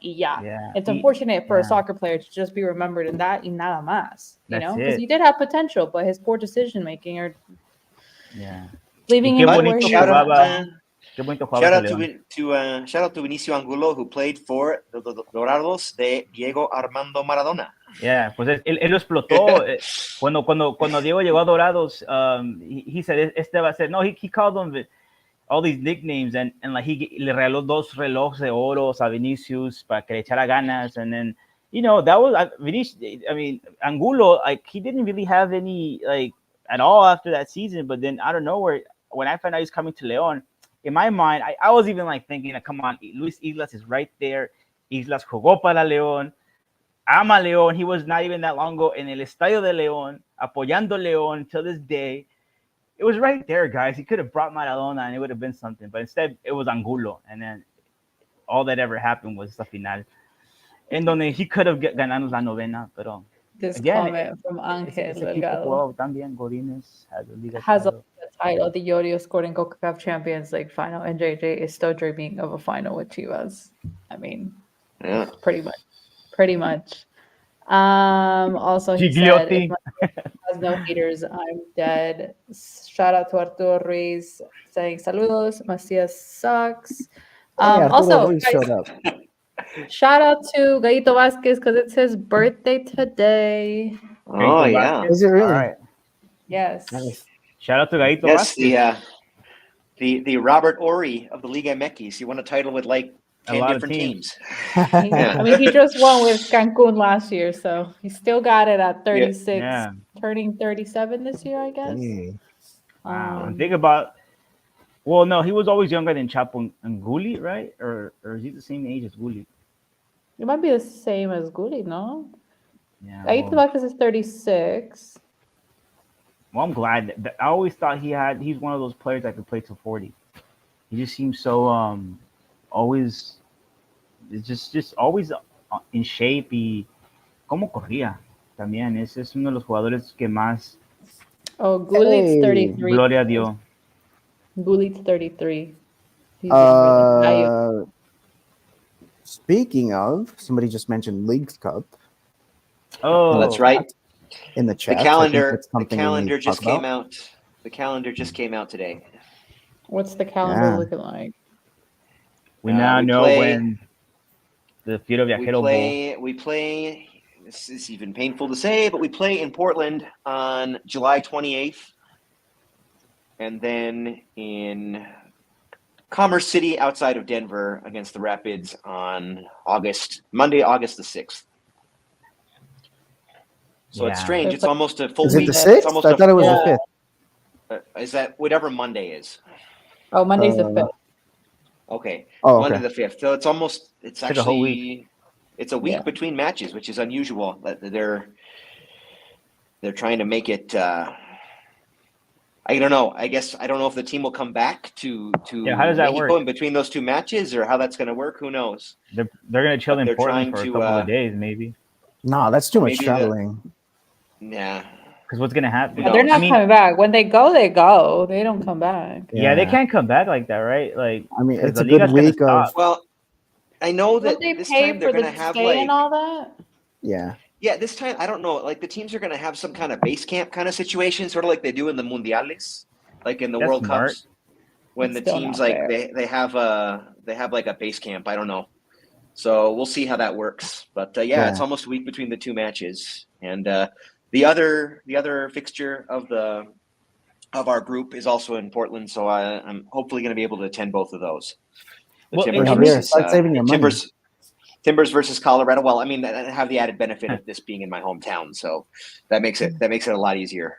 It's unfortunate for a soccer player to just be remembered in that y nada más, because he did have potential, but his poor decision making leaving him shout out to Vinicio Angulo, who played for the Dorados de Diego Armando Maradona. Yeah, pues él lo explotó. Cuando Diego llegó a Dorados, he said este va a ser. No, he called them all these nicknames, and like le regaló 2 relojes de oro a Vinicius para que le echara ganas, and then that was Vinicius. I mean, Angulo, like he didn't really have any like at all after that season, but then out of nowhere, when I found out he's coming to León, in my mind, I was even like thinking, come on, Luis Islas is right there. Islas jugó para León. Ama León. He was not even that long ago in el Estadio de León, apoyando León till this day. It was right there, guys. He could have brought Maradona and it would have been something. But instead, it was Angulo. And then all that ever happened was the final. En donde he could have ganado la novena, pero This again, comment from Angel ese equipo Delgado jugó también. Godínez has a Liga has a title. title. The Yodio scored in CONCACAF Champions League final, and JJ is still dreaming of a final with Chivas. I mean, Yeah. pretty much. Also, he said, Gigliotti. if my has no haters, I'm dead. Shout out to Arturo Ruiz saying saludos. Macias sucks. Yeah, Arturo Also, Ruiz guys, showed up. shout out to Gaito Vasquez because it's his birthday today. Oh Gaito yeah. Vázquez. Is it really? All right. Yes. Nice. Shout out to Gaito Yes, Vázquez. the Robert Ory of the Liga MX. He won a title with like A 10 lot of different teams. teams. Yeah. I mean, he just won with Cancun last year, so he still got it at 36, Yeah. turning 37 this year, I guess. Dang. Wow. And Um, think about, well, no, he was always younger than Chapo and Gulli, right? Or is he the same age as Gulli? It might be the same as Gulli, no? Yeah. Gaito Well, Vasquez is 36. I'm glad. I always thought he's one of those players that could play till 40. He just seems so always, just always in shape y cómo corría también. Ese es uno de los jugadores que más Oh, Gulit's Hey. 33. gloria dio. Gulit's 33. He's younger than Gaio. Speaking of, somebody just mentioned Leagues Cup Oh, That's right. in the The chat. calendar I think that's something we need calendar to just talk came about. out. The calendar just came out today. What's the calendar Yeah. looking like? We now we know play- when the Fiero Viajero Bowl. We play. This is even painful to say, but we play in Portland on July 28th, and then in Commerce City outside of Denver against the Rapids on Monday, August the 6th. So it's Yeah. strange. It's almost a full Is it week. the It's 6th? almost I thought it was Yeah. the 5th. Is that whatever Monday is? Oh, Monday's the Uh, 5th. Okay. Oh, Monday okay. the 5th. So it's like a whole actually it's a week Yeah. between matches, which is unusual. That they're trying to make it. I don't know. I guess I don't know if the team will come back to Yeah, how does that Mexico work? in between those two matches, or how that's going to work. Who knows? They're gonna chill But in they're Portland trying for a to, couple of days, maybe. No, that's too much Maybe traveling. Yeah. Because what's gonna happen? But they're not I mean, coming back. When they go, they go. They don't come back. yeah, they can't come back like that, right? Like, I mean, 'cause it's the a good liga's gonna week of stop. Well, I know that Don't they this pay time they're for going to the have stay like and all that? yeah. yeah. This time I don't know. Like the teams are going to have some kind of base camp kind of situation, sort of like they do in the Mundiales, like in the That's World smart. Cups, when It's the still teams not like fair. they have like a base camp. I don't know. So we'll see how that works. But yeah, Yeah. it's almost a week between the two matches, and the other fixture of our group is also in Portland. So I'm hopefully going to be able to attend both of those. The Well, Timbers Hey, Javier, versus, start saving your money. Timbers versus Colorado. Well, I mean, I have the added benefit of this being in my hometown, so that makes it a lot easier.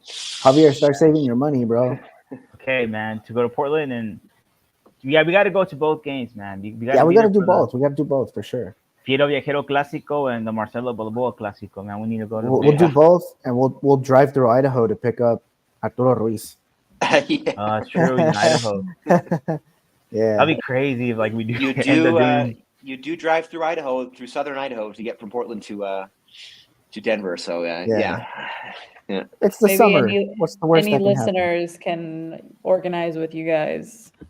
Javier, start saving your money, bro. Okay, man, to go to Portland and yeah, we got to go to both games, man. We Yeah, we be got to there do for both. We got to do both for sure. the Fiero Viajero Clásico and the Marcelo Balboa Clásico, man. We need to go to. We'll both. do both, and we'll drive through Idaho to pick up Arturo Ruiz. Yeah. It's true in Idaho. Yeah. That'd be crazy if like we do. You end up doing- you do drive through Idaho, through southern Idaho, to get from Portland to Denver. So yeah. It's the Maybe summer. any- What's the worst Any that can happen? listeners can organize with you guys. to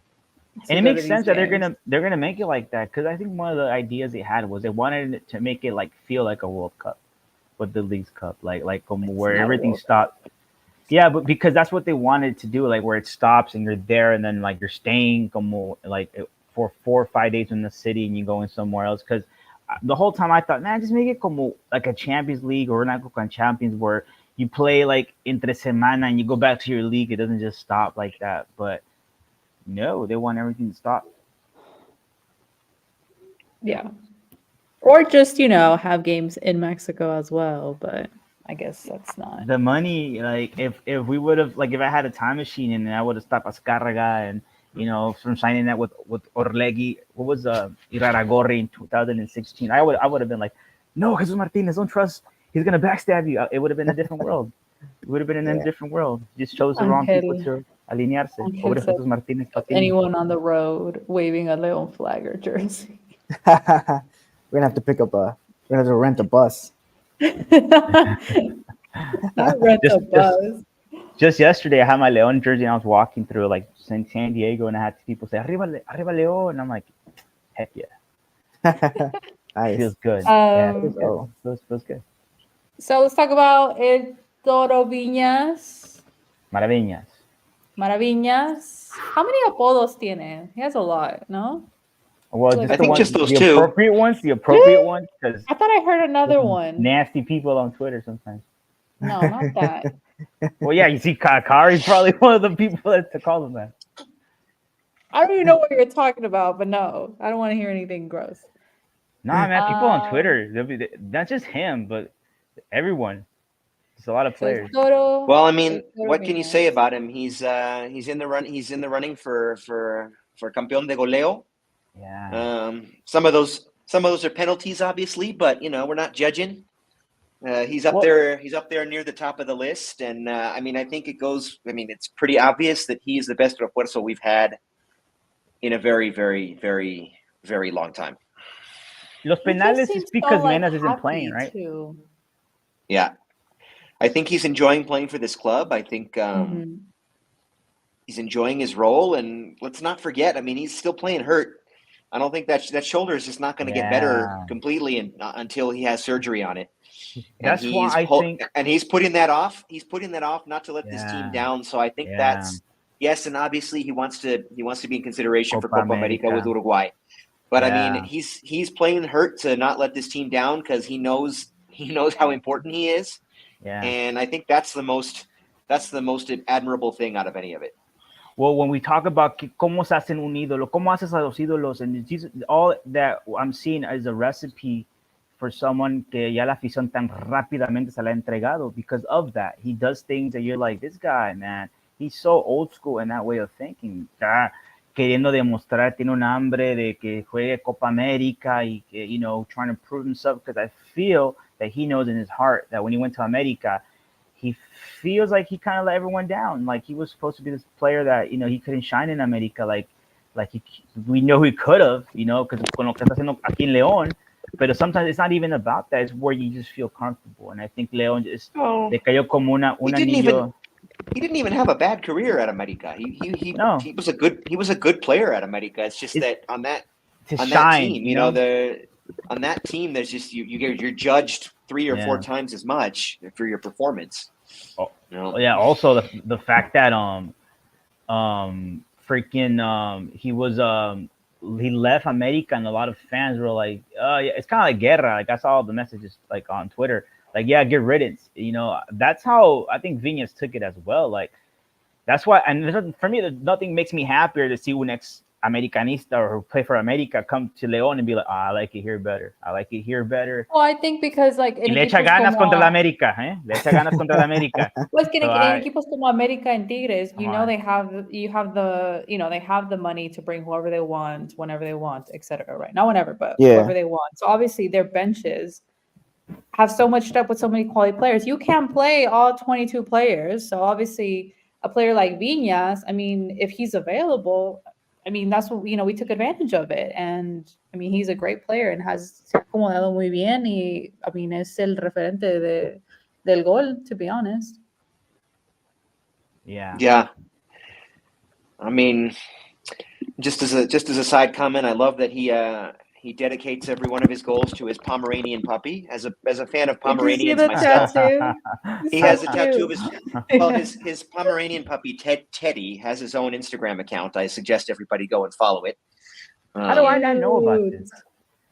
And it go to makes these sense that games. they're gonna make it like that because I think one of the ideas they had was they wanted it to make it like feel like a World Cup, with the Leagues Cup, like where not a everything World stopped. Yeah, but because that's what they wanted to do, like where it stops and you're there and then like you're staying como like for 4 or 5 days in the city and you going somewhere else. Because the whole time I thought, man, just make it como like a Champions League or not con Champions where you play like entre semana and you go back to your league. It doesn't just stop like that, but. No, they want everything to stop. Yeah. Or just, have games in Mexico as well, but I guess that's not. The money, like if we would have, like if I had a time machine and I would have stopped Azcárraga from signing that with Orlegui. What was Iraragorri in 2016? I would have been like, no, Jesus Martinez, don't trust. He's gonna backstab you. It would have been a different world. It would have been in a different world. Just chose the wrong people to alinearse. Angel said, Jesus Martinez Patiño. anyone on the road waving a Leon flag or jersey. We're gonna have to pick up a. We're gonna have to rent a bus. Not rent a bus. Just yesterday, I had my Leon jersey, and I was walking through like San Diego, and I had people say "Arriba, arriba Leon," and I'm like, "Heck yeah!" Nice. Feels good. Feels good. So let's talk about El Toro Viñas. Maravillas. How many apodos tiene? He has a lot, no? Well, Like, I think just those two. Appropriate ones. The appropriate ones, because I thought I heard another one. nasty people on Twitter sometimes. No, not that. Well, yeah, you see, Kakari's probably one of the people to call him that. I don't even know what you're talking about, but no, I don't want to hear anything gross. Nah, man, people on Twitter, not just him, but everyone. There's a lot of players. Well, I mean, what can you say about him? He's in the run. He's in the running for campeón de goleo. Yeah. Some of those are penalties, obviously, but we're not judging. He's up there. He's up there near the top of the list, and I mean, I think it goes. I mean, it's pretty obvious that he is the best refuerzo we've had in a very, very, very, very long time. Los penales is because Menas isn't playing, right? Too. Yeah, I think he's enjoying playing for this club. I think he's enjoying his role, and let's not forget. I mean, he's still playing hurt. I don't think that shoulder is just not going to get better completely until he has surgery on it. That's why I think, and he's putting that off. He's putting that off not to let this team down. So I think that's yes, and obviously he wants to be in consideration for Copa America with Uruguay. But I mean, he's playing hurt to not let this team down because he knows how important he is. Yeah. And I think that's the most admirable thing out of any of it. Well, when we talk about cómo se hacen un ídolo, cómo haces a los ídolos, and all that I'm seeing is a recipe for someone que ya la afición tan rápidamente se la ha entregado because of that. He does things that you're like, this guy, man, he's so old school in that way of thinking. Está queriendo demostrar, tiene un hambre de que juegue Copa América y que, trying to prove himself because I feel that he knows in his heart that when he went to America, he feels like he kind of let everyone down. Like he was supposed to be this player that, he couldn't shine in America. We know he could have, because con lo que está haciendo aquí en León. But sometimes it's not even about that. It's where you just feel comfortable. And I think León just le cayó como un anillo. He didn't even have a bad career at America. He was a good player at America. It's just that on that team, on that team, there's just you're judged 3 or 4 times as much for your performance. Oh, yeah. Also, the fact that he left America, and a lot of fans were like, "Oh, yeah, it's kind of like guerra." Like I saw all the messages like on Twitter, like, "Yeah, get riddance." That's how I think Viñas took it as well. Like that's why, and for me, nothing makes me happier to see an ex-Americanista or who play for America come to León and be like, I like it here better. I like it here better. Well, I think because like le echa ganas contra la América, Le echa ganas contra la América. Pues que en equipos como América and Tigres, they have the money to bring whoever they want, whenever they want, etc. Right? Not whenever, but whoever they want. So obviously their benches have so much depth with so many quality players. You can't play all 22 players. So obviously a player like Viñas, I mean, if he's available, I mean, that's what, we took advantage of it. And I mean, he's a great player and has acomodado muy bien. Y I mean, es el referente del gol, to be honest. Yeah. Yeah. I mean, just as a side comment, I love that he dedicates every one of his goals to his Pomeranian puppy. As a fan of Pomeranians myself, he has a tattoo of his Pomeranian puppy Teddy has his own Instagram account. I suggest everybody go and follow it. How do I not know about this?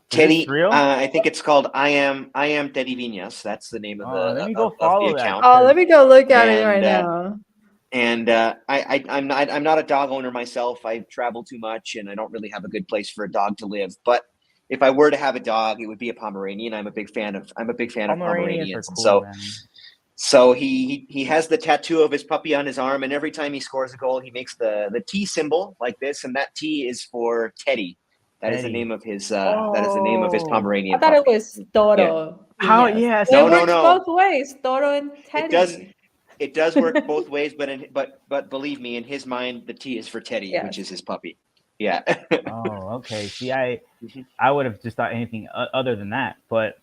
Teddy, I think it's called I am Teddy Viñas. That's the name of the, let me go follow the account. Oh, let me go look at it right now. And I'm not a dog owner myself. I travel too much, and I don't really have a good place for a dog to live. But if I were to have a dog, it would be a Pomeranian. I'm a big fan of Pomeranians. Cool, So he has the tattoo of his puppy on his arm, and every time he scores a goal, he makes the T symbol like this, and that T is for Teddy. That is the Teddy. name of his. That is the name of his Oh. Pomeranian. I thought it puppy. was Toro. How- Yes. yeah, It No, no, works no. both ways. Toro and Teddy. It does work both ways, but believe me, in his mind, the T is for Teddy, Yes. which is his puppy. Yeah. Oh, okay. See, I would have just thought anything other than that, but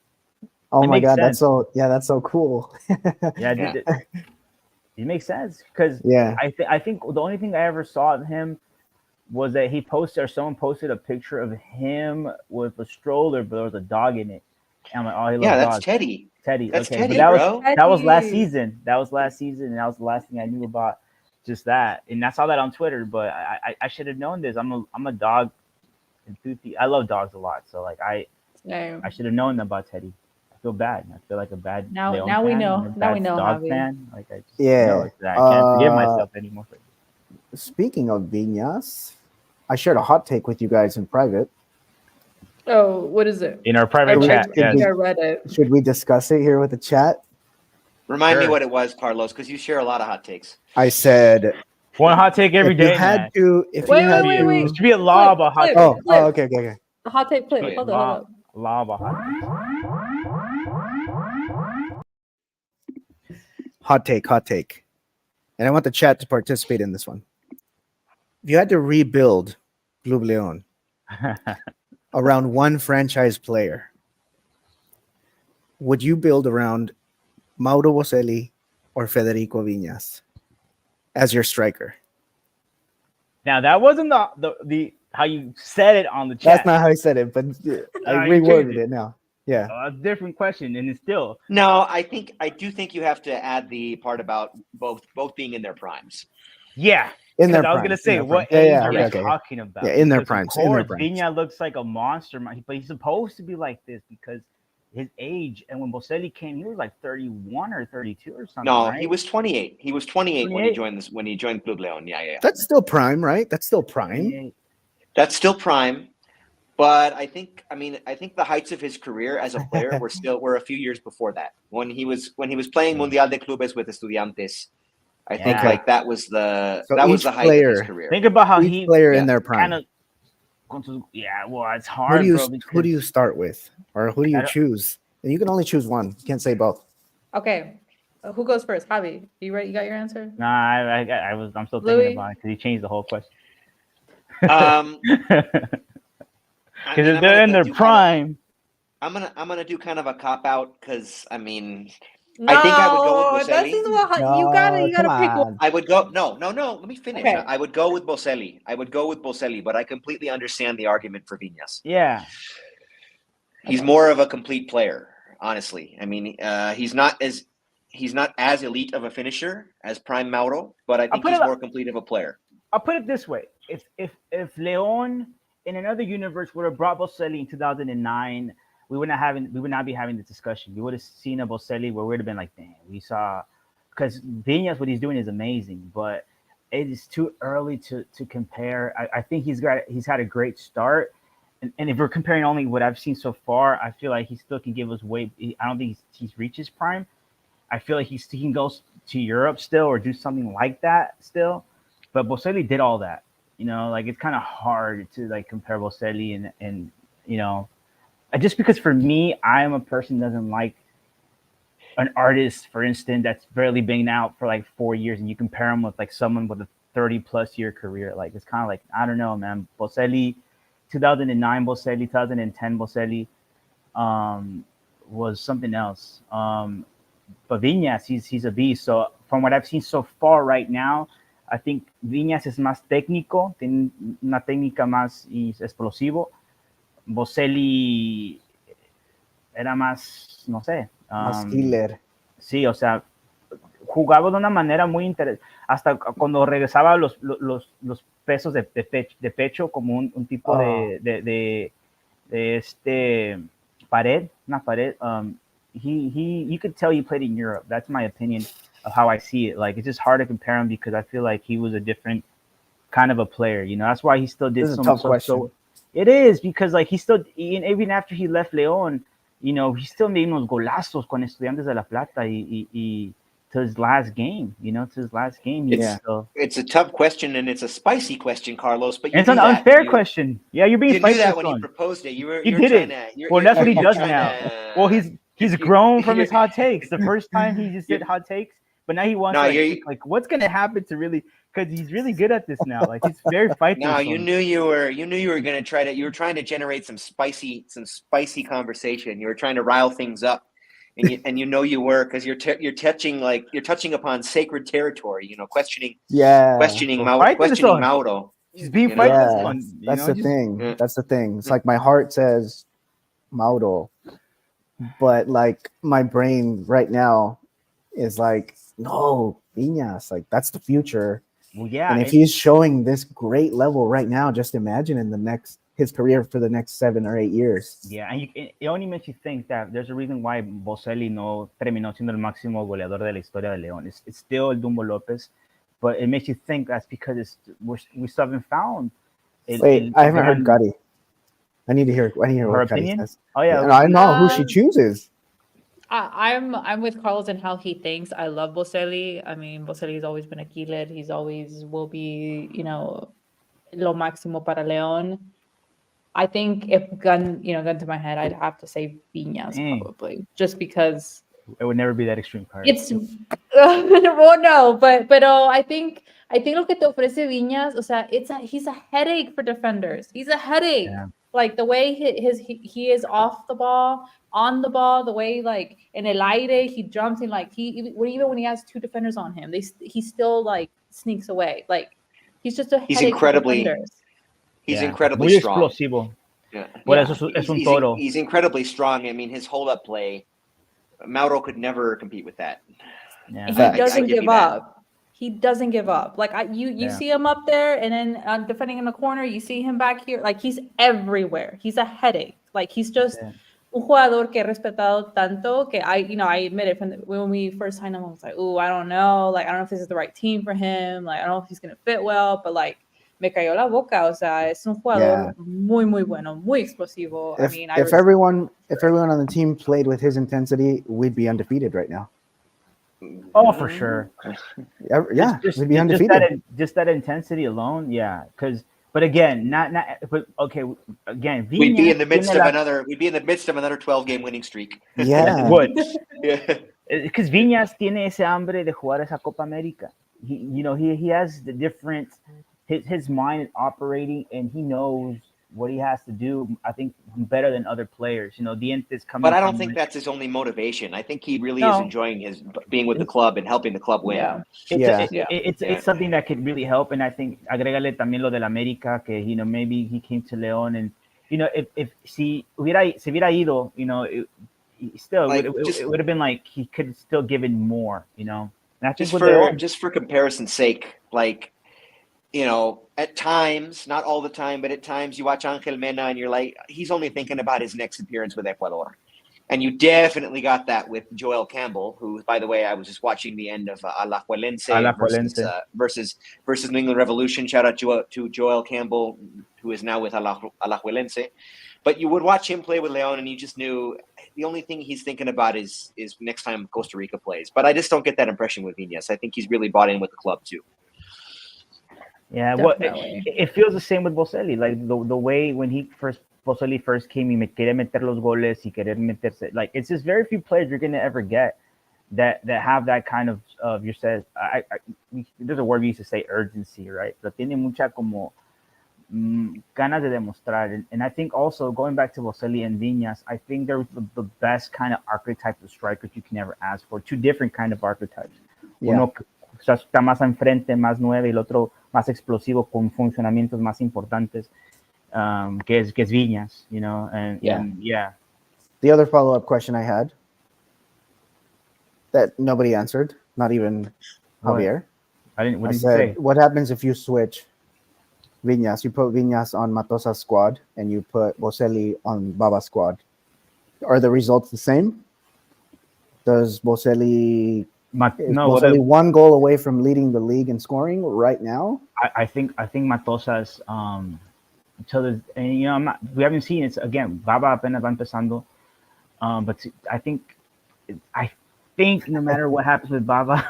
Oh It my makes god, sense. that's so cool. yeah, Yeah. it makes sense because Yeah. I think the only thing I ever saw of him was that he posted or someone posted a picture of him with a stroller, but there was a dog in it. And I'm like, oh, he Yeah, loves that's dogs. Teddy. Teddy. That's Okay, Teddy, but that bro. was last Teddy. season. That was last season, and that was the last thing I knew about just that. And I saw that on Twitter, but I should have known this. I'm a dog enthusiast. I love dogs a lot, so like I should have known about Teddy. I feel bad. I feel like a bad Now Leon we fan know. and a Now we bad know, dog Javi. fan. Like I just Yeah. know that I can't forgive myself anymore. Speaking of Viñas, I shared a hot take with you guys in private. Oh, what is it? In our private chat, Should we- I read it. Should we discuss it here with the chat? Remind me Sure. what it was, Carlos, because you share a lot of hot takes. I said One hot take every if you day, had man. to, if Wait, you had wait, to, wait. There should be a law about hot Clip. takes. Oh, Clip. okay. The hot take clip. Oh, yeah. Hold on. Law about hot takes. Hot take. And I want the chat to participate in this one. If you had to rebuild Club Leon around one franchise player, would you build around Mauro Boselli or Federico Viñas as your striker? Now that wasn't the how you said it on the chat. That's not how I said it, but I you reworded changed it now. Yeah. A different question, and it's still No, I do think you have to add the part about both being in their primes. yeah. In their I was prime. gonna say, In their what prime. age Yeah, are we okay. talking about? Yeah, in their Because, primes, Of in their course, primes. Viña looks like a monster, but he's supposed to be like this because his age. And when Boselli came, he was like 31 or 32 or something. No, right? he was 28. He was 28 when he 28? joined Club Leon. Yeah. That's still prime, right? That's still prime. 28. That's still prime. But I think the heights of his career as a player were a few years before that. When he was playing Mundial de Clubes with Estudiantes, I think Yeah. like that was the So height each of player- his career. Think about how Each he player yeah, in their prime. kind of. Well, it's hard, Who bro. do you start with, or who do I you don't- choose? And you can only choose one. You can't say both. Okay. Who goes first? Javi, you ready? You got your answer? Nah, I'm still Louis? thinking about it because he changed the whole question. Um, I Because mean, if they're in their do prime, I'm gonna do kind of a cop out because I mean No, I think I would go with that's Boselli. just what you gotta come pick one. on. I would go no. Let me finish. Okay. I would go with Boselli, but I completely understand the argument for Viñas. yeah. He's more of a complete player, honestly. I mean, he's not as elite of a finisher as Prime Mauro, but I think put he's it- more complete of a player. I'll put it this way: if Leon in another universe would have brought Boselli in 2009, we would not be having this discussion. We would have seen a Boselli where we would have been like, "Damn, we saw," because Viñas, what he's doing is amazing, but it is too early to compare. I think he's had a great start, and if we're comparing only what I've seen so far, I feel like he still can give us way. I don't think he's reached his prime. I feel like he can go to Europe still or do something like that still. But Boselli did all that, like it's kind of hard to like compare Boselli and just because for me, I am a person that doesn't like an artist, for instance, that's barely been out for like 4 years and you compare him with like someone with a 30+ year career. Like, it's kind of like, I don't know, man. Boselli, 2009 Boselli, 2010 Boselli was something else. But Viñas, he's a beast. So from what I've seen so far right now, I think Viñas es más técnico, tiene una técnica más explosivo. Boselli era más, no sé. Más killer. Sí, o sea, jugaba de una manera muy interesante. Hasta cuando regresaba los pesos de pecho como un tipo de pared, una pared. You could tell he played in Europe. That's my opinion of how I see it. Like, it's just hard to compare him because I feel like he was a different kind of a player. That's why he still did This is a tough question. So it is because like he still, even after he left León, he still made unos golazos con Estudiantes de La Plata y to his last game. To his last game. It's a tough question, and it's a spicy question, Carlos. But It's an unfair question. Yeah, you're being you knew spicy. that when he proposed it. He did it. Well, that's what he does now. Well, he's grown from his hot takes. The first time he just did hot takes, but now he wants to think, what's gonna happen to really, because he's really good at this now. Like he's very fighting. No, you knew you were gonna you were trying to generate some spicy conversation. You were trying to rile things up. And you were, because you're touching upon sacred territory, questioning Mauro. He's being fighting. That's the thing. Yeah. That's the thing. It's like my heart says Mauro, but like my brain right now is like, no, Viñas, like that's the future. Well, yeah. And if he's showing this great level right now, just imagine his career for the next 7 or 8 years. Yeah, and it only makes you think that there's a reason why Boselli no terminó siendo el máximo goleador de la historia de León. It's still El Dumbo López, but it makes you think that's because we still haven't found. Wait, I haven't heard Gotti. I need to hear her opinion. Says. Oh yeah, and I know who she chooses. I'm with Carlos and how he thinks. I love Boselli. I mean, Boselli's always been a killer. He's always will be, lo máximo para León. I think if gun to my head, I'd have to say Viñas probably, just because it would never be that extreme card. It's well, no, but I think lo que te ofrece Viñas, o sea, he's a headache for defenders. He's a headache. Yeah. Like the way he is off the ball, on the ball, the way like in el aire he jumps in, like even when he has 2 defenders on him, he still like sneaks away. Like he's just a headache for defenders. He's incredibly strong. Muy explosivo. Yeah. Por eso es un toro. He's incredibly strong. I mean, his hold-up play, Mauro could never compete with that. Yeah. He doesn't give up. He doesn't give up. Like you see him up there, and then defending in the corner, you see him back here. Like he's everywhere. He's a headache. Like he's just un jugador que he respetado tanto que I admit it when we first signed him, I was like, I don't know. Like I don't know if this is the right team for him. Like I don't know if he's gonna fit well, but like. Me cayó la boca, o sea, es un jugador muy, muy bueno, muy explosivo. If everyone on the team played with his intensity, we'd be undefeated right now. Oh, for sure. We'd be undefeated. Just that intensity alone, yeah. But again, again, we'd be in the midst of another 12-game winning streak. Yeah, would. Because Viñas tiene ese hambre de jugar esa Copa América. He has the different. His mind is operating, and he knows what he has to do. I think better than other players. Dientes coming. But I don't think that's his only motivation. I think he really is enjoying his being with the club and helping the club win. It's something that could really help. And I think agrégale también lo del América, que maybe he came to León, and if se hubiera ido, it would have been like he could still give it more. Just for comparison's sake, like. At times, not all the time, but at times you watch Ángel Mena and you're like, he's only thinking about his next appearance with Ecuador. And you definitely got that with Joel Campbell, who, by the way, I was just watching the end of Alajuelense versus New England Revolution. Shout out to Joel Campbell, who is now with Alajuelense. But you would watch him play with León, and you just knew the only thing he's thinking about is next time Costa Rica plays. But I just don't get that impression with Viñas. I think he's really bought in with the club, too. Yeah, it feels the same with Boselli. Like the way when Boselli first came, y me quería meter los goles y querer meterse. Like it's just very few players you're gonna ever get that have that kind of there's a word we used to say, urgency, right? Pero tiene mucha como ganas de demostrar. And I think also going back to Boselli and Viñas, I think they're the best kind of archetype of strikers you can ever ask for. 2 different kind of archetypes. Yeah. Uno está más enfrente, más 9, y el otro más explosivo con funcionamientos más importantes, que es Viñas, and The other follow-up question I had that nobody answered, not even Javier. I didn't. What did you say? What happens if you switch Viñas? You put Viñas on Matosa's squad and you put Boselli on Baba's squad. Are the results the same? Does Boselli? Boselli 1 goal away from leading the league in scoring right now. I think Matosas until we haven't seen it again. Baba apenas va empezando, but I think think no matter what happens with Baba,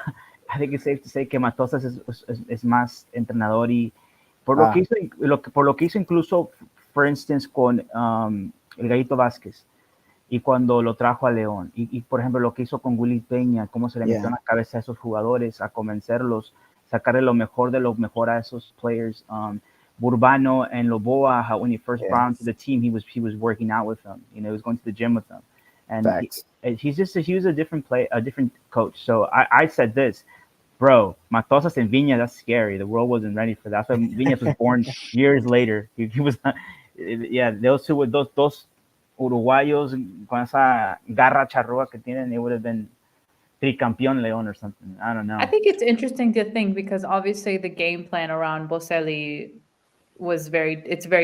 I think it's safe to say que Matosas es más entrenador y por lo que hizo incluso, for instance, con el Gallito Vázquez y cuando lo trajo a León y por ejemplo lo que hizo con Willy Peña, cómo se le metió en la cabeza a esos jugadores a convencerlos, sacarle lo mejor de lo mejor a esos players. Burbano and Loboa, how when he first brought him to the team, he was working out with them. You know, he was going to the gym with them, and he was a different coach. So I said this, bro, Matosas and Viñas, that's scary. The world wasn't ready for that. That's why Viñas was born years later. He was, those two with those Uruguayos con esa garra charrúa que tienen, it would have been tricampeón León or something. I don't know. I think it's interesting to think because obviously the game plan around Boselli was very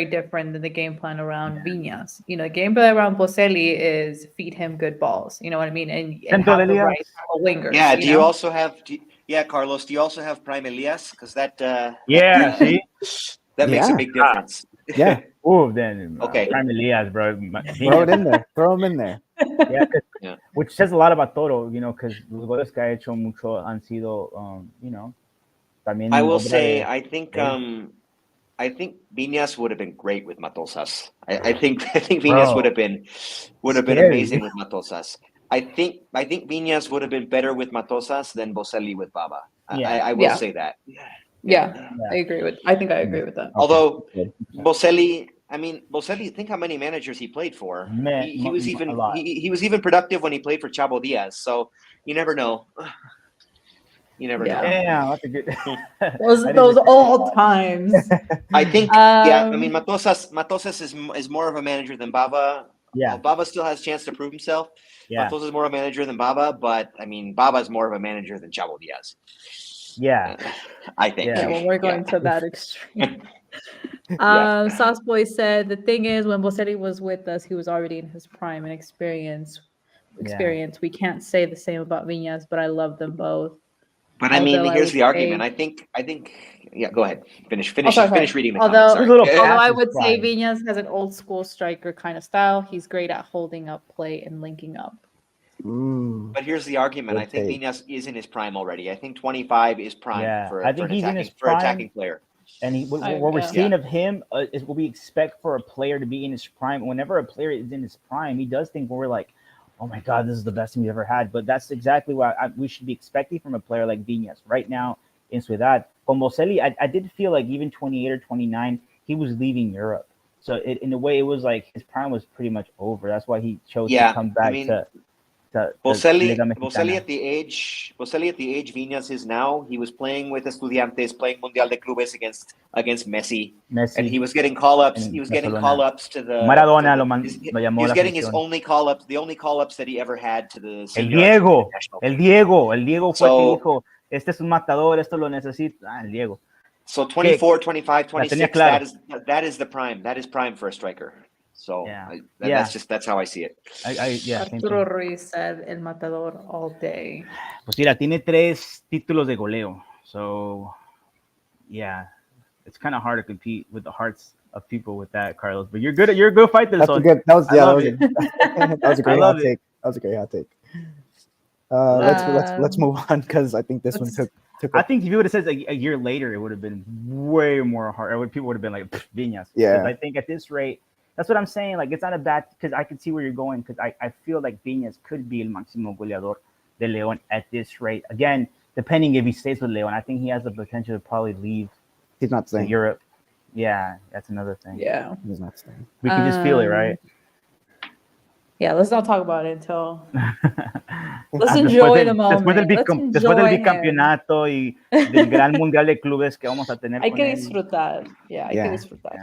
different than the game plan around Viñas. You know, the game plan around Boselli is feed him good balls. You know what I mean? And have the right wingers. Yeah. Do you also have? Carlos. Do you also have Prime Elias? Because that. See, that makes a big difference. Yeah. Oh, then okay. Prime Elias, bro. Throw it in there. Throw him in there. Yeah. Which says a lot about Toro, you know, because los goles que ha hecho mucho han sido, you know, también. I will say, I think Viñas would have been great with Matosas. I think Viñas would have been amazing with Matosas. I think Viñas would have been better with Matosas than Boselli with Baba. I will say that. Yeah, I agree with that. Although Boselli, think how many managers he played for. He was even productive when he played for Chavo Diaz. So you never know. You never know. Yeah, that's a good. those old times. I think. Matosas is more of a manager than Baba. Yeah, well, Baba still has a chance to prove himself. Yeah, Matosas is more of a manager than Baba, but Baba is more of a manager than Chavo Diaz. Yeah, I think. Yeah, well, we're going to that extreme. Sauce Boy said the thing is when Boselli was with us, he was already in his prime and experience. We can't say the same about Viñas, but I love them both. But here's the argument. I think. Yeah, go ahead. Finish reading the although, comments. Although I would say Viñas has an old school striker kind of style. He's great at holding up play and linking up. But here's the argument. I think Viñas is in his prime already. I think 25 is prime for an attacking player. And what we're seeing of him is what we expect for a player to be in his prime. Whenever a player is in his prime, he does things where we're like, oh my God, this is the best thing we've ever had. But that's exactly what we should be expecting from a player like Viñas. Right now, in Ciudad, con Boselli, I did feel like even 28 or 29, he was leaving Europe. So in a way, it was like his prime was pretty much over. That's why he chose to come back to Boselli at the age Viñas is now. He was playing with Estudiantes, playing Mundial de Clubes against Messi, and he was getting call-ups. He was getting call-ups to the Maradona. He was getting his only call-ups, the only call-ups that he ever had to the El Diego fue que dijo, este es un matador, esto lo necesita. El Diego. So 24, 25, 26, that is the prime. That is prime for a striker. So that's how I see it. Arturo Ruiz said El Matador all day. Pues mira, tiene 3 títulos de goleo. So yeah, it's kind of hard to compete with the hearts of people with that, Carlos. But you're good fighter. That was a great hot take. That was a great hot take. Let's move on because I think this one took. I think if you would have said a year later, it would have been way more hard. People would have been like Viñas. Yeah. I think at this rate. That's what I'm saying. Like, it's not a bad, because I can see where you're going, because I feel like Viñas could be el máximo goleador de León at this rate. Again, depending if he stays with León, I think he has the potential to probably leave. He's not staying. Europe. Yeah, that's another thing. Yeah. He's not staying. We can just feel it, right? Yeah, let's not talk about it until... Let's enjoy the moment. Después del bicampeonato y del gran mundial de clubes que vamos a tener. Hay que disfrutar. Yeah, hay que disfrutar.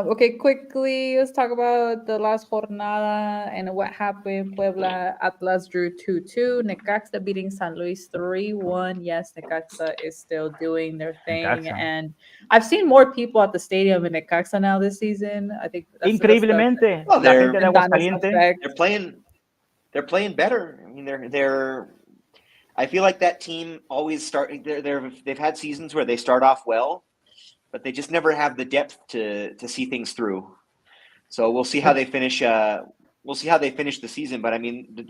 Okay, quickly, let's talk about the last jornada and what happened. Puebla Atlas drew 2-2. Necaxa beating San Luis 3-1. Yes, Necaxa is still doing their thing. And I've seen more people at the stadium in Necaxa now this season. I think that's increíblemente. Well, they're playing better. I mean, they're. I feel like that team always start. They've had seasons where they start off well, but they just never have the depth to see things through. So we'll see how they finish. we'll see how they finish the season. But I mean,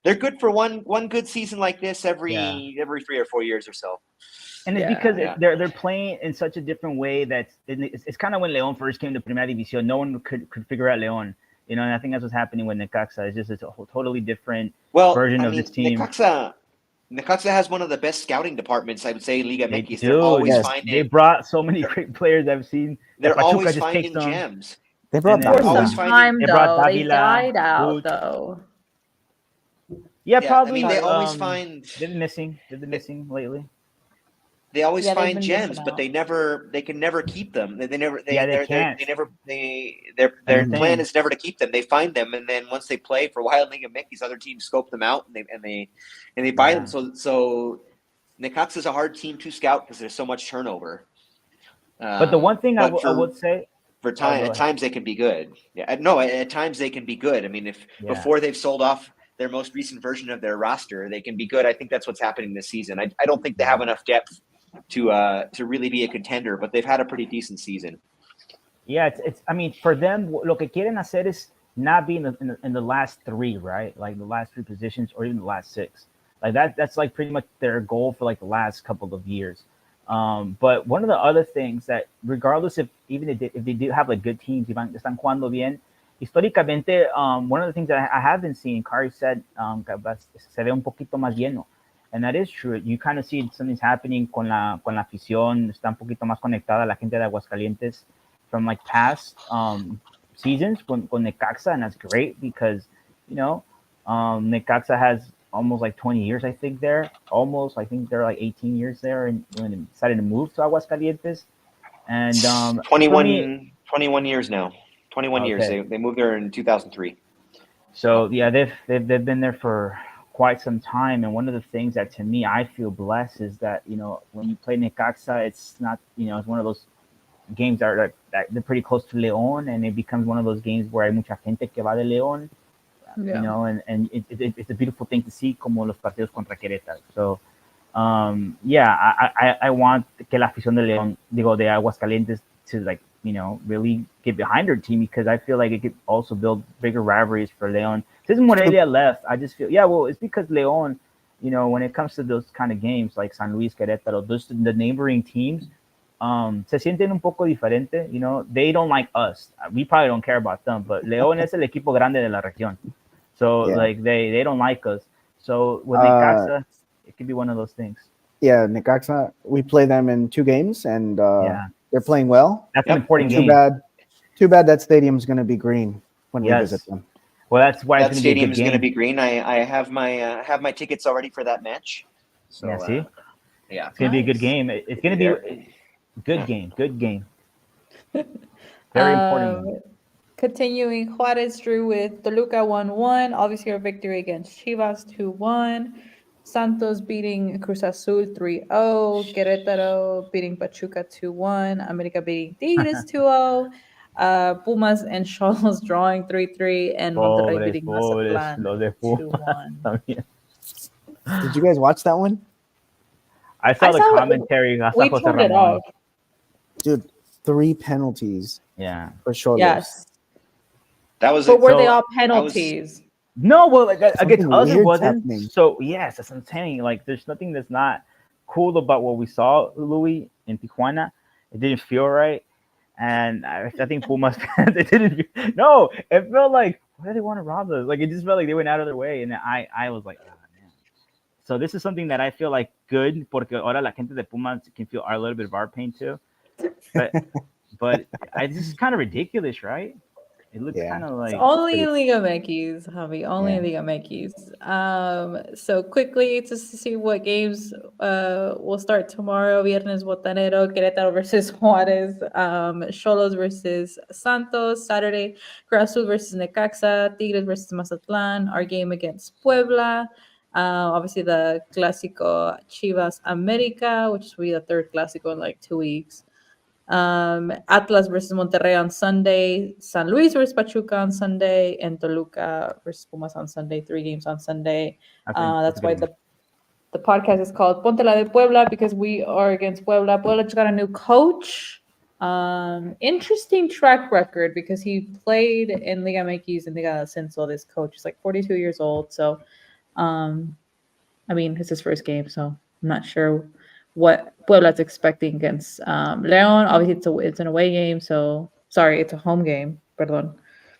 they're good for one good season like this every 3 or 4 years or so. And it's because they're playing in such a different way that it's kind of when León first came to Primera División, no one could figure out León. And I think that's what's happening with Necaxa. It's just a totally different version of this team. Necaxa has one of the best scouting departments, I would say, Liga MX. They're always finding. They brought so many great players I've seen. They're always finding gems. They brought for some time though. They died out though. Yeah, probably. I mean, they always find. They've been missing lately. They always find gems, but they can never keep them. Their plan is never to keep them. They find them, and then once they play for a while in Liga MX, other teams scope them out and they buy them. So Necaxa is a hard team to scout because there's so much turnover. But the one thing I would say, at times they can be good. At times they can be good. I mean, before they've sold off their most recent version of their roster, they can be good. I think that's what's happening this season. I don't think they have enough depth to really be a contender, but they've had a pretty decent season. Yeah, it's. I mean, for them, lo que quieren hacer is not be in the last three, right? Like the last three positions, or even the last six. Like that's like pretty much their goal for like the last couple of years. But one of the other things that, regardless if they do have like good teams, están jugando bien. Históricamente, one of the things that I have been seeing, Kari said, se ve un poquito más lleno. And that is true. You kind of see something's happening con la afición. Está un poquito más conectada la gente de Aguascalientes from like past seasons con Necaxa, and that's great because, Necaxa has almost like 20 years, I think there. I think they're like 18 years there, and when they decided to move to Aguascalientes. And 21 years now. 21 years. They moved there in 2003. So yeah, they've been there for quite some time, and one of the things that to me I feel blessed is that when you play Necaxa, it's not it's one of those games that they're pretty close to León, and it becomes one of those games where hay mucha gente que va de León, and it's a beautiful thing to see, como los partidos contra Querétaro. So I want que la afición de León, de Aguascalientes, to really get behind their team, because I feel like it could also build bigger rivalries for León. Since Morelia left, I just feel, it's because León, when it comes to those kind of games like San Luis, Querétaro, the neighboring teams, se sienten un poco diferente. They don't like us. We probably don't care about them, but León es el equipo grande de la región. So they don't like us. So with Necaxa, it could be one of those things. Yeah, Necaxa, we play them in 2 games, and they're playing well. That's an important game. Too bad that stadium's going to be green when we visit them. Well, that's why that stadium is going to be green. I have my tickets already for that match. So, it's going to be a good game. It's going to be a good game. Good game. Very important. Continuing, Juarez drew with Toluca 1-1. Obviously, a victory against Chivas 2-1. Santos beating Cruz Azul 3-0. Querétaro beating Pachuca 2-1. America beating Tigres 2-0. Pumas and Xolos drawing 3-3. And Monterrey beating Mazatlán 2-1. Did you guys watch that one? I saw the commentary. We turned it off. Dude, 3 penalties. Yeah. For Xolos. Yes. That was. But were they all penalties? No, well, against us it wasn't. Happening. So yes, that's what I'm saying. Like, there's nothing that's not cool about what we saw, Louis, in Tijuana. It didn't feel right, and I think Pumas fans, it didn't. No, it felt like, why do they want to rob us? Like, it just felt like they went out of their way, and I was like, oh, man. So this is something that I feel like good, porque ahora la gente de Pumas can feel a little bit of our pain too, but this is kind of ridiculous, right? It looks kind of like... It's only in Liga MX, Javi. Only in Liga MX. So quickly, just to see what games will start tomorrow. Viernes Botanero, Querétaro versus Juárez. Xolos versus Santos. Saturday, Cruz Azul versus Necaxa. Tigres versus Mazatlán. Our game against Puebla. Obviously, the Clásico Chivas América, which will be the 3rd Clásico in like 2 weeks. Atlas versus Monterrey on Sunday, San Luis versus Pachuca on Sunday, and Toluca versus Pumas on Sunday. 3 games on Sunday. That's why the podcast is called Ponte la de Puebla, because we are against Puebla. Puebla just got a new coach. Interesting track record because he played in Liga MX and Liga Ascenso. This coach is like 42 years old. So, I mean, it's his first game. So I'm not sure what Puebla's expecting against Leon. Obviously, it's an away game. So, sorry, it's a home game. Perdón.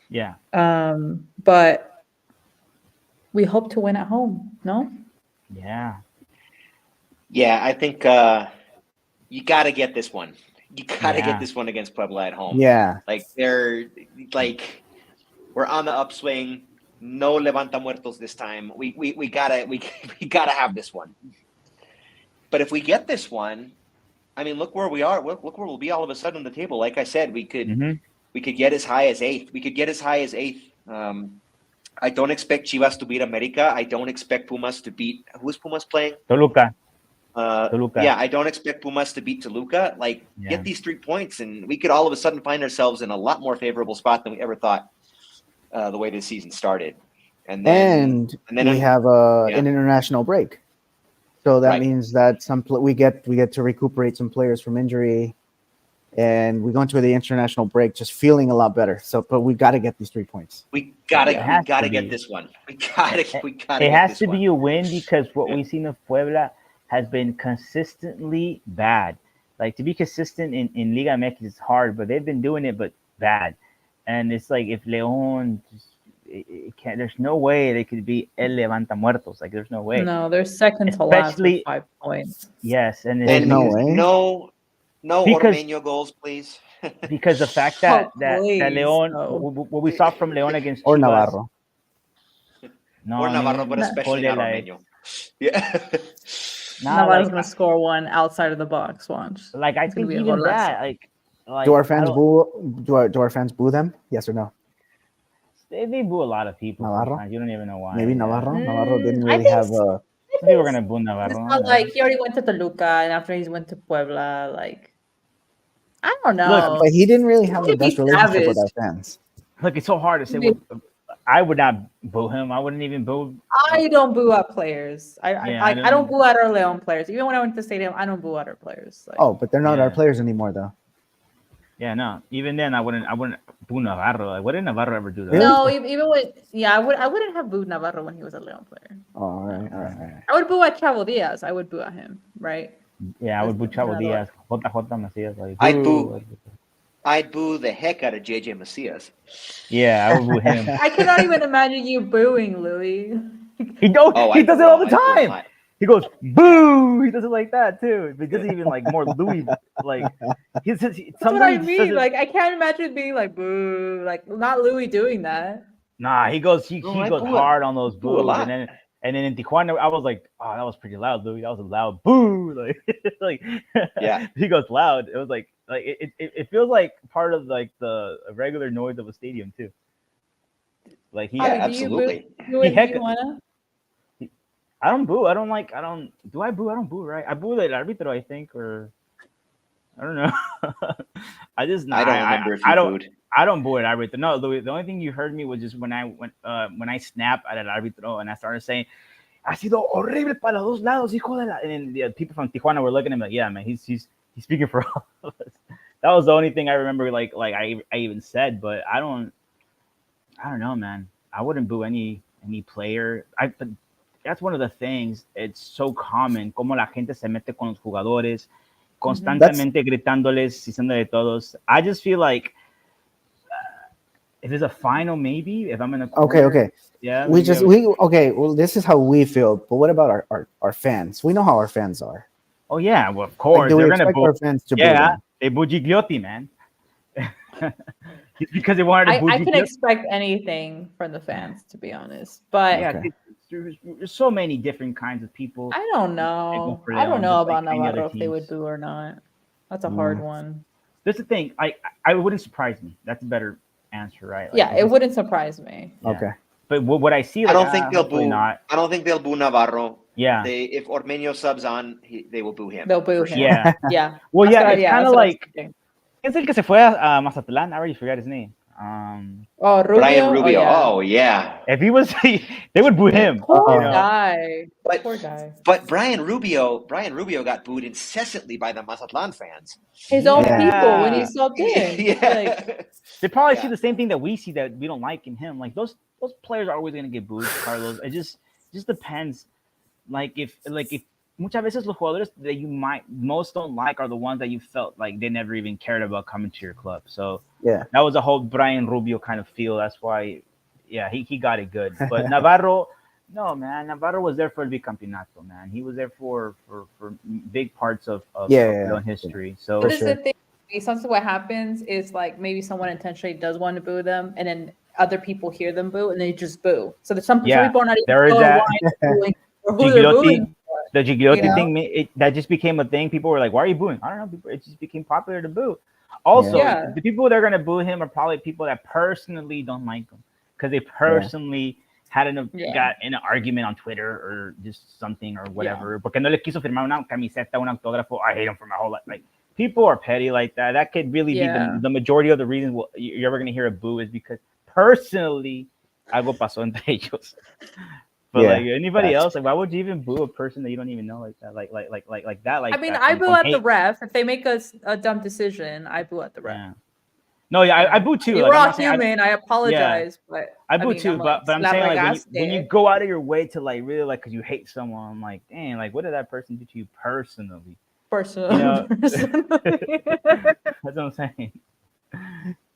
Yeah. But we hope to win at home, no? Yeah. Yeah, I think you got to get this one. You got to get this one against Puebla at home. Yeah. Like we're on the upswing. No levanta muertos this time. We gotta have this one. But if we get this one, I mean, look where we are. Look where we'll be all of a sudden on the table. Like I said, we could get as high as eighth. We could get as high as eighth. I don't expect Chivas to beat America. I don't expect Pumas to beat. Who is Pumas playing? Toluca. Yeah, I don't expect Pumas to beat Toluca. Like, get these 3 points, and we could all of a sudden find ourselves in a lot more favorable spot than we ever thought. The way this season started, and then we have an international break, so that means that we get to recuperate some players from injury, and we go into the international break just feeling a lot better. So, but we got to get these 3 points. We gotta get this one. We gotta. It has to be a win because what we've seen of Puebla has been consistently bad. Like to be consistent in Liga MX is hard, but they've been doing it, but bad. And it's like if León, it can't. There's no way they could be El Levanta Muertos. Like there's no way. No, they're second to last with 5 points. Yes, and there's no way. No Ormeño goals, please. Because the fact that León, what we saw from León against or Chivas, Navarro, but especially not Ormeño. Yeah. Navarro's gonna score one outside of the box. Watch. Like I think even that, like do our fans boo? Do our fans boo them? Yes or no? They boo a lot of people. Navarro? You don't even know why. Maybe Navarro. Navarro didn't really have a. Some people were gonna boo Navarro. It's not like he already went to Toluca and after he went to Puebla. Like I don't know. Look, but he didn't really have the best relationship with our fans. Look, it's so hard to say. I would not boo him. I wouldn't even boo. I don't boo at players. I don't boo at our Leon players. Even when I went to the stadium, I don't boo at our players. Like, but they're not our players anymore, though. Yeah, no. Even then, I wouldn't boo Navarro. Like, what did Navarro ever do? That? Really? No, even when I wouldn't have booed Navarro when he was a Leon player. Oh, all right. I would boo at Chavo Diaz. I would boo at him, right? Yeah, I would boo Chavo Diaz. JJ Macías. Like, I'd boo the heck out of JJ Macías. Yeah, I would boo him. I cannot even imagine you booing Louis. He does it all the time. He goes boo. He does it like that too. He doesn't even like more Louis. Like that's what I mean. Like I can't imagine being like boo. Like not Louis doing that. Nah, he goes hard on those boos, and then in Tijuana, I was like, oh, that was pretty loud, Louis. That was a loud boo. Like yeah. He goes loud. It was like it feels like part of like the regular noise of a stadium too. Like absolutely. I don't boo. Do I boo? I don't boo, right? I boo the arbitro, I think, or I don't know. I don't remember if you booed. I don't boo at arbitro. No, Louis, the only thing you heard me was just when I snap at el arbitro and I started saying, "Ha sido horrible para los lados, hijo de la." And then the people from Tijuana were looking at me like, "Yeah, man, he's speaking for all of us." That was the only thing I remember. Like I even said, but I don't know, man. I wouldn't boo any player. That's one of the things. It's so common como la gente se mete con los jugadores, constantemente gritándoles, diciéndole todos. I just feel like if it's a final, maybe if I'm in a corner, okay. Yeah. Well, this is how we feel. But what about our fans? We know how our fans are. Oh yeah, well of course they're gonna boo our fans to boo them. They boo Gigliotti, man. Because they wanted to boo I can expect anything from the fans, to be honest. But there's so many different kinds of people. I don't know. I don't know about Navarro if they would boo or not. That's a hard one. That's the thing. I wouldn't surprise me. That's a better answer, right? Like, it wouldn't surprise me. Yeah. Okay. But what I see, I don't think they'll boo. Not. I don't think they'll boo Navarro. Yeah. If Ormeño subs on, they will boo him. They'll boo him. Yeah. Yeah. Well, it's kind of like. ¿Quién es el que se fue a Mazatlán? I already forgot his name. Oh, Rubio. Brian Rubio. Oh, yeah. Yeah. If he was, they would boo him. Poor you know? guy. But Poor guy. but Brian Rubio got booed incessantly by the Mazatlan fans. His own Yeah. people when he subbed in. Yeah. Like, They probably Yeah. see the same thing that we see that we don't like in him. Like those players are always gonna get booed, Carlos. It just depends. Like if muchas veces los jugadores that you most don't like are the ones that you felt like they never even cared about coming to your club. So Yeah. that was a whole Brian Rubio kind of feel. That's why, yeah, he got it good. But Navarro, no man, Navarro was there for el bicampeonato, man. He was there for big parts of Leon history. So but this is the thing. Sometimes what happens is like maybe someone intentionally does want to boo them, and then other people hear them boo, and they just boo. So there's some people are not even there is sure that. why they're booing or who they're booing. The Gigliotti You know? thing, that just became a thing. People were like, "Why are you booing?" I don't know. It just became popular to boo. Also, Yeah. the people that are gonna boo him are probably people that personally don't like him because they personally got in an argument on Twitter or just something or whatever. Porque no le quiso firmar una camiseta, un autógrafo. I hate him for my whole life. Like people are petty like that. That could really be the majority of the reasons you're ever gonna hear a boo is because personally algo pasó entre ellos. But like anybody else, like why would you even boo a person that you don't even know like that? Like that. Like I mean, that, I boo at the ref if they make a dumb decision. I boo at the ref. Yeah. No, yeah, I boo too. We're all human. I apologize, but I boo too. But I'm saying like when you go out of your way to like really like because you hate someone, I'm like, dang, like what did that person do to you personally? Personally, you know? That's what I'm saying.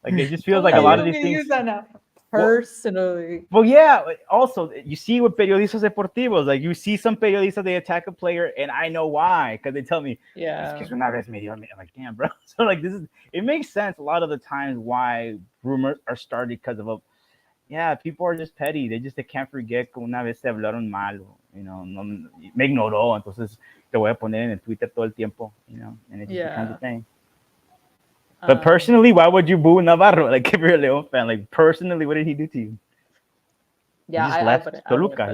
Like it just feels like a lot of these things. Use that now. Personally. Well, yeah. Also, you see with periodistas deportivos, like you see some periodistas they attack a player, and I know why because they tell me, yeah, es que una vez me dio. I'm like, damn, bro. So like it makes sense a lot of the times why rumors are started because of people are just petty. They can't forget que una vez te hablaron mal, you know, me ignoró, entonces te voy a poner en el Twitter todo el tiempo, you know, and it just becomes a thing. But personally, why would you boo Navarro? Like, if you're a Leon fan, like, personally, what did he do to you? Yeah, he just left Toluca.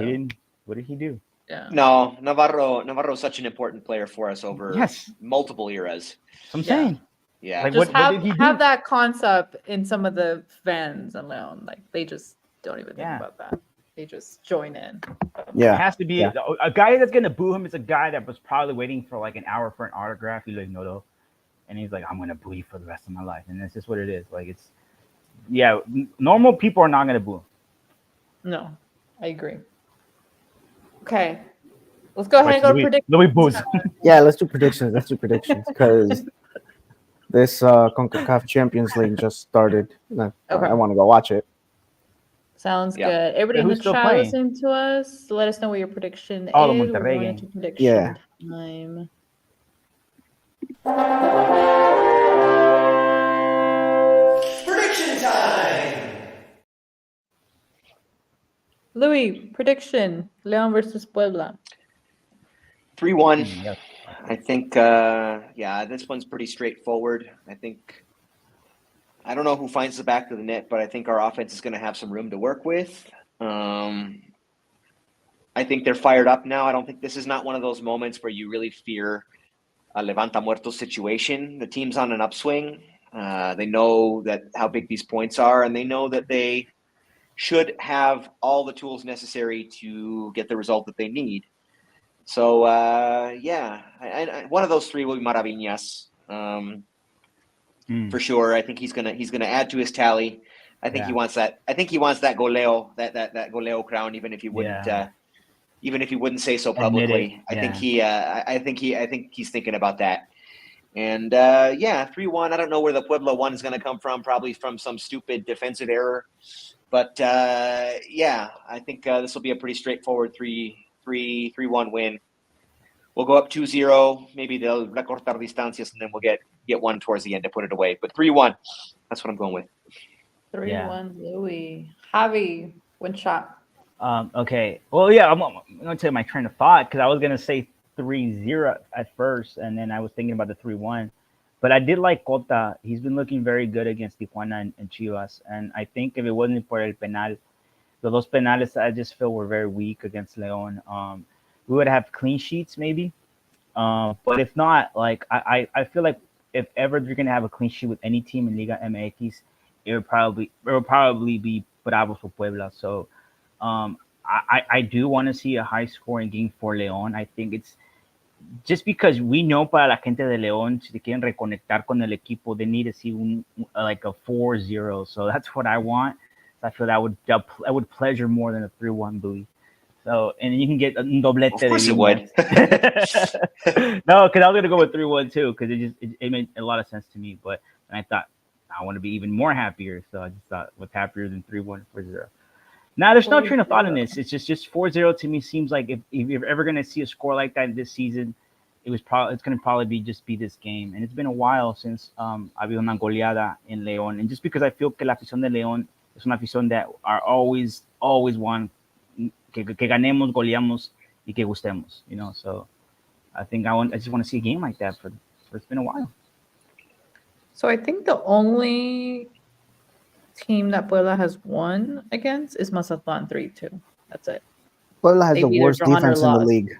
What did he do? Yeah. No, Navarro is such an important player for us over multiple eras. I'm saying. Yeah. Like, just have that concept in some of the fans in Leon. Like, they just don't even think about that. They just join in. Yeah. It has to be a guy that's going to boo him is a guy that was probably waiting for like an hour for an autograph. He's like, no. And he's like, I'm going to boo you for the rest of my life. And that's just what it is. Like, it's, normal people are not going to boo him. No, I agree. Okay. Let's go ahead and go to predictions. Louis boos. Yeah, let's do predictions. Because this CONCACAF Champions League just started. I want to go watch it. Sounds good. Everybody in the chat listening to us, let us know what your prediction is. Monterrey. We're going into prediction time. Prediction time. Louis, prediction: Leon versus Puebla. 3-1. Yep. I think. This one's pretty straightforward. I don't know who finds the back of the net, but I think our offense is going to have some room to work with. I think they're fired up now. I don't think this is not one of those moments where you really fear a Levanta Muertos situation. The team's on an upswing. They know that how big these points are, and they know that they should have all the tools necessary to get the result that they need. So, one of those three will be Maraviñas. For sure. I think he's gonna add to his tally. I think he wants that. I think he wants that goleo, that goleo crown, even if he wouldn't say so publicly. I think he's thinking about that. And 3-1. I don't know where the Puebla one is gonna come from. Probably from some stupid defensive error. But I think this will be a pretty straightforward 3-1 win. We'll go up 2-0. Maybe they'll recortar distancias, and then we'll get one towards the end to put it away. But 3-1. That's what I'm going with. 3-1, Louis. Javi, one shot. Okay. Well, yeah, I'm going to tell you my train of thought because I was going to say 3-0 at first, and then I was thinking about the 3-1. But I did like Cota. He's been looking very good against Tijuana and Chivas. And I think if it wasn't for el penal, the dos penales I just feel were very weak against Leon. We would have clean sheets maybe. But if not, like I feel like if ever you're going to have a clean sheet with any team in Liga MX, it would probably be Bravos for Puebla. So I do want to see a high scoring game for León. I think it's just because we know para la gente de León, si se quieren reconectar con el equipo, they need to see like a 4-0. So that's what I want. I feel that would pleasure more than a 3-1 Louis. So, and you can get a doblete. Of course it would. No, because I was gonna go with 3-1 too, because it made a lot of sense to me. But I thought I want to be even more happier, so I just thought what's happier than 3-1 4-0. Now there's no train of thought in this. It's just 4-0 to me seems like if you're ever gonna see a score like that this season, it's gonna probably be this game. And it's been a while since ha habido una goleada in León, and just because I feel que la afición de León es una afición that are always want que ganemos, goleamos, y que gustemos, you know. So I just want to see a game like that for it's been a while. So I think the only team that Puebla has won against is Mazatlan 3-2. That's it. Puebla has They've the either worst drawn or defense in the lost. league.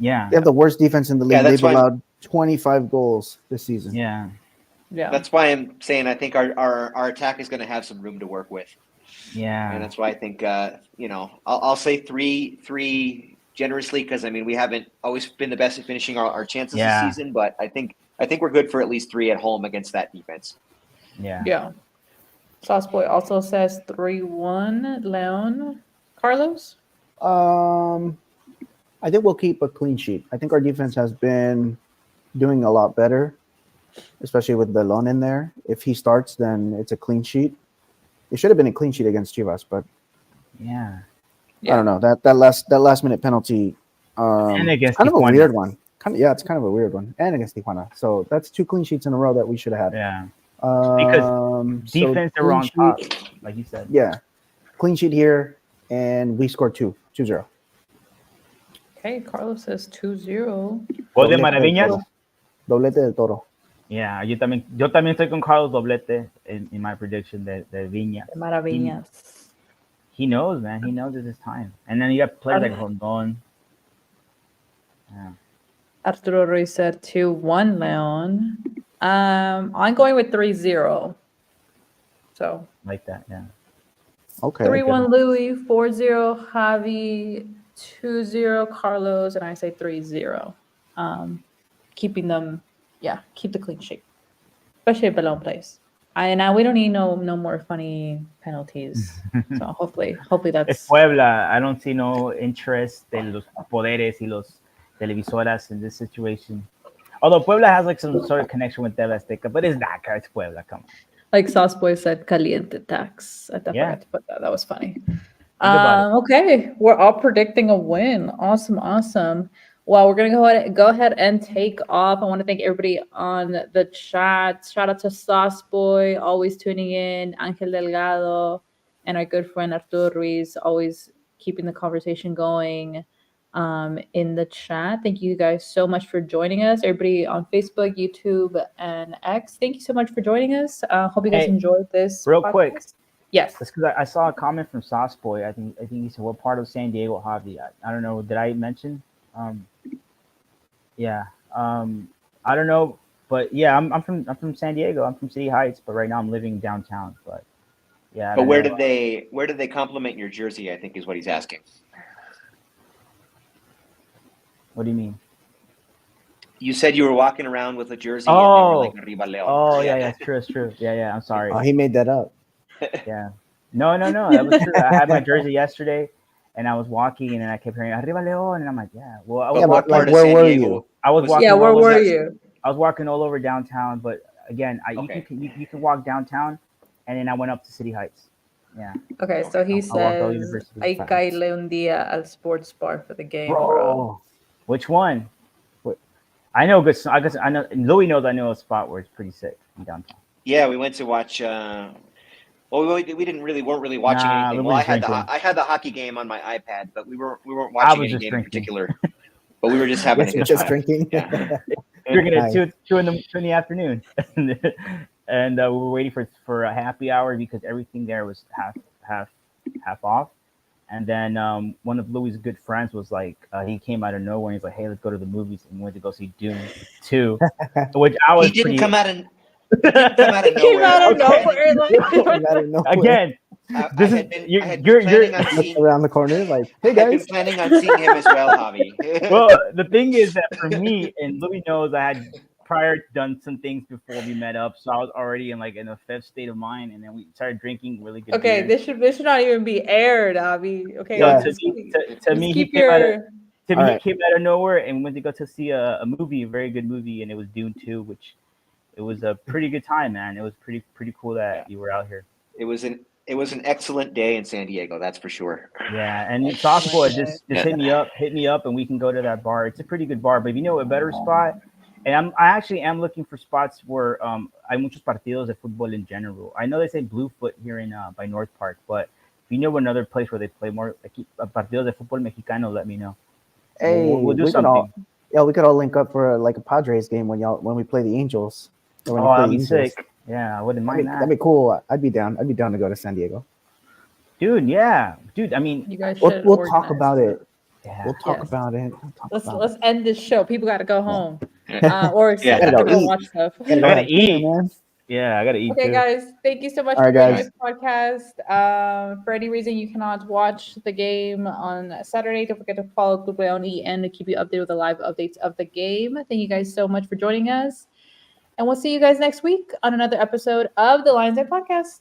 Yeah. They have the worst defense in the league. Yeah, that's They've why- allowed 25 goals this season. Yeah. Yeah. That's why I'm saying I think our attack is going to have some room to work with, Yeah. and that's why I think I'll say three generously, because I mean we haven't always been the best at finishing our chances Yeah. this season, but I think we're good for at least 3 at home against that defense. Yeah. Yeah. Sauce Boy also says 3-1 León. Carlos? I think we'll keep a clean sheet. I think our defense has been doing a lot better, especially with Belon in there. If he starts, then it's a clean sheet. It should have been a clean sheet against Chivas, but Yeah. I don't know. That last minute penalty And against kind of a Tijuana. weird one. It's kind of a weird one. And against Tijuana. So that's 2 clean sheets in a row that we should have had. Yeah. So Defense are clean on top, sheet- like you said. Yeah. Clean sheet here, and we scored 2-0. Okay, Carlos says 2-0. Gol de Doblete del Maravillas. Toro. Doblete del Toro. Yeah, yo también estoy con Carlos Doblete in my prediction de Viña. Maravillas. He knows, man. He knows it's his time. And then you got players like Rondon. Yeah. Arturo Ruiz said 2-1 León. I'm going with 3-0. So Like that, yeah. Okay. 3-1 Louis, 4-0 Javi, 2-0 Carlos, and I say 3-0. Keeping them, keep the clean sheet, especially if Belon plays. And we don't need no more funny penalties. So hopefully Es that's Puebla. I don't see no interest de los poderes y los televisoras in this situation. Although Puebla has like some sort of connection with TV Azteca, but it's not. It's Puebla. Come on. like Sauce Boy said, caliente tax. I forgot to put that. That was funny. about Okay, we're all predicting a win. Awesome. Well, we're gonna go ahead and take off. I want to thank everybody on the chat. Shout out to Sauce Boy, always tuning in, Angel Delgado, and our good friend Arturo Ruiz, always keeping the conversation going in the chat. Thank you guys so much for joining us. Everybody on Facebook, YouTube, and X, thank you so much for joining us. Hope you guys enjoyed this. Real quick. Yes. That's because I saw a comment from Sauce Boy. I think he said, "What part of San Diego, Javi?" I don't know. Did I mention? I don't know, but yeah, I'm from San Diego. I'm from City Heights, but right now I'm living downtown. But yeah. But where did they compliment your jersey? I think is what he's asking. What do you mean? You said you were walking around with a jersey. Oh. And they were like, Arriba León. Oh yeah, it's true. Yeah. I'm sorry. Oh, he made that up. Yeah. No, that was true. I had my jersey yesterday, and I was walking, and then I kept hearing "Arriba León," and I'm like, yeah. Well, I was But what walking. part of where San were Diego? you? I was walking. Yeah, where all over- were you? I was walking all over downtown, but again, Okay. you can walk downtown, and then I went up to City Heights. Yeah. Okay, so he I walked all says, University "Ay, Fast. caile un día al sports bar for the game, bro." Bro. Which one? I know good. I guess I know. Louis knows I know a spot where it's pretty sick in downtown. Yeah, we went to watch. Well, we weren't really watching Nah, anything. we Well, were I had drinking. I had the hockey game on my iPad, but we weren't I watching was any just game drinking. in particular. But we were just having a Yes, good you're just time. drinking. Yeah. Drinking Nice. at two in the afternoon, and we were waiting for a happy hour because everything there was half off. And then one of Louis' good friends was like, he came out of nowhere and he's like, "Hey, let's go to the movies." And we went to go see Dune 2, which I was He didn't pretty. come out and Come out of Came out of nowhere. nowhere. Like, I don't know. Again, I this had is been, you're I had you're, been you're planning on Look seeing. around the corner, like, hey I've been guys. planning on seeing him as well, Javi. well. The thing is that for me, and Louis knows, I had prior done some things before we met up, so I was already in a fifth state of mind, and then we started drinking really good okay, beers. this should not even be aired, Abby. Okay, So Yeah. to me, to me, he keep came out of, your. to me, All he right. came out of nowhere, and we went to go to see a movie, a very good movie, and it was Dune 2, which it was a pretty good time, man. It was pretty cool that you were out here. It was an excellent day in San Diego, that's for sure. Yeah, and Excellent Softboy, day. just hit me up, and we can go to that bar. It's a pretty good bar, but if you know a better spot, and I actually am looking for spots where hay muchos partidos de fútbol in general. I know they say Bluefoot here in by North Park, but if you know another place where they play more partidos de fútbol mexicano, let me know. Hey, We'll do we could something. we could all link up for like a Padres game when we play the Angels. Or when you Oh, play that'd the be Angels. sick. Yeah, I wouldn't mind That'd that. be cool. I'd be down. I'd be down to go to San Diego. Dude, yeah. Dude, I mean, You guys We'll should talk organize about it. yeah. We'll talk Yes. about it. We'll talk Let's about let's end this show. People got to go home, Yeah. or Yeah. except Gotta go go eat. watch stuff. Gotta I go gotta have dinner, eat. man. Yeah, I gotta eat Okay, too. guys, thank you so much All for right, joining guys. this podcast. For any reason you cannot watch the game on Saturday, don't forget to follow Club Leon and to keep you updated with the live updates of the game. Thank you guys so much for joining us. And we'll see you guys next week on another episode of the Lions Den Podcast.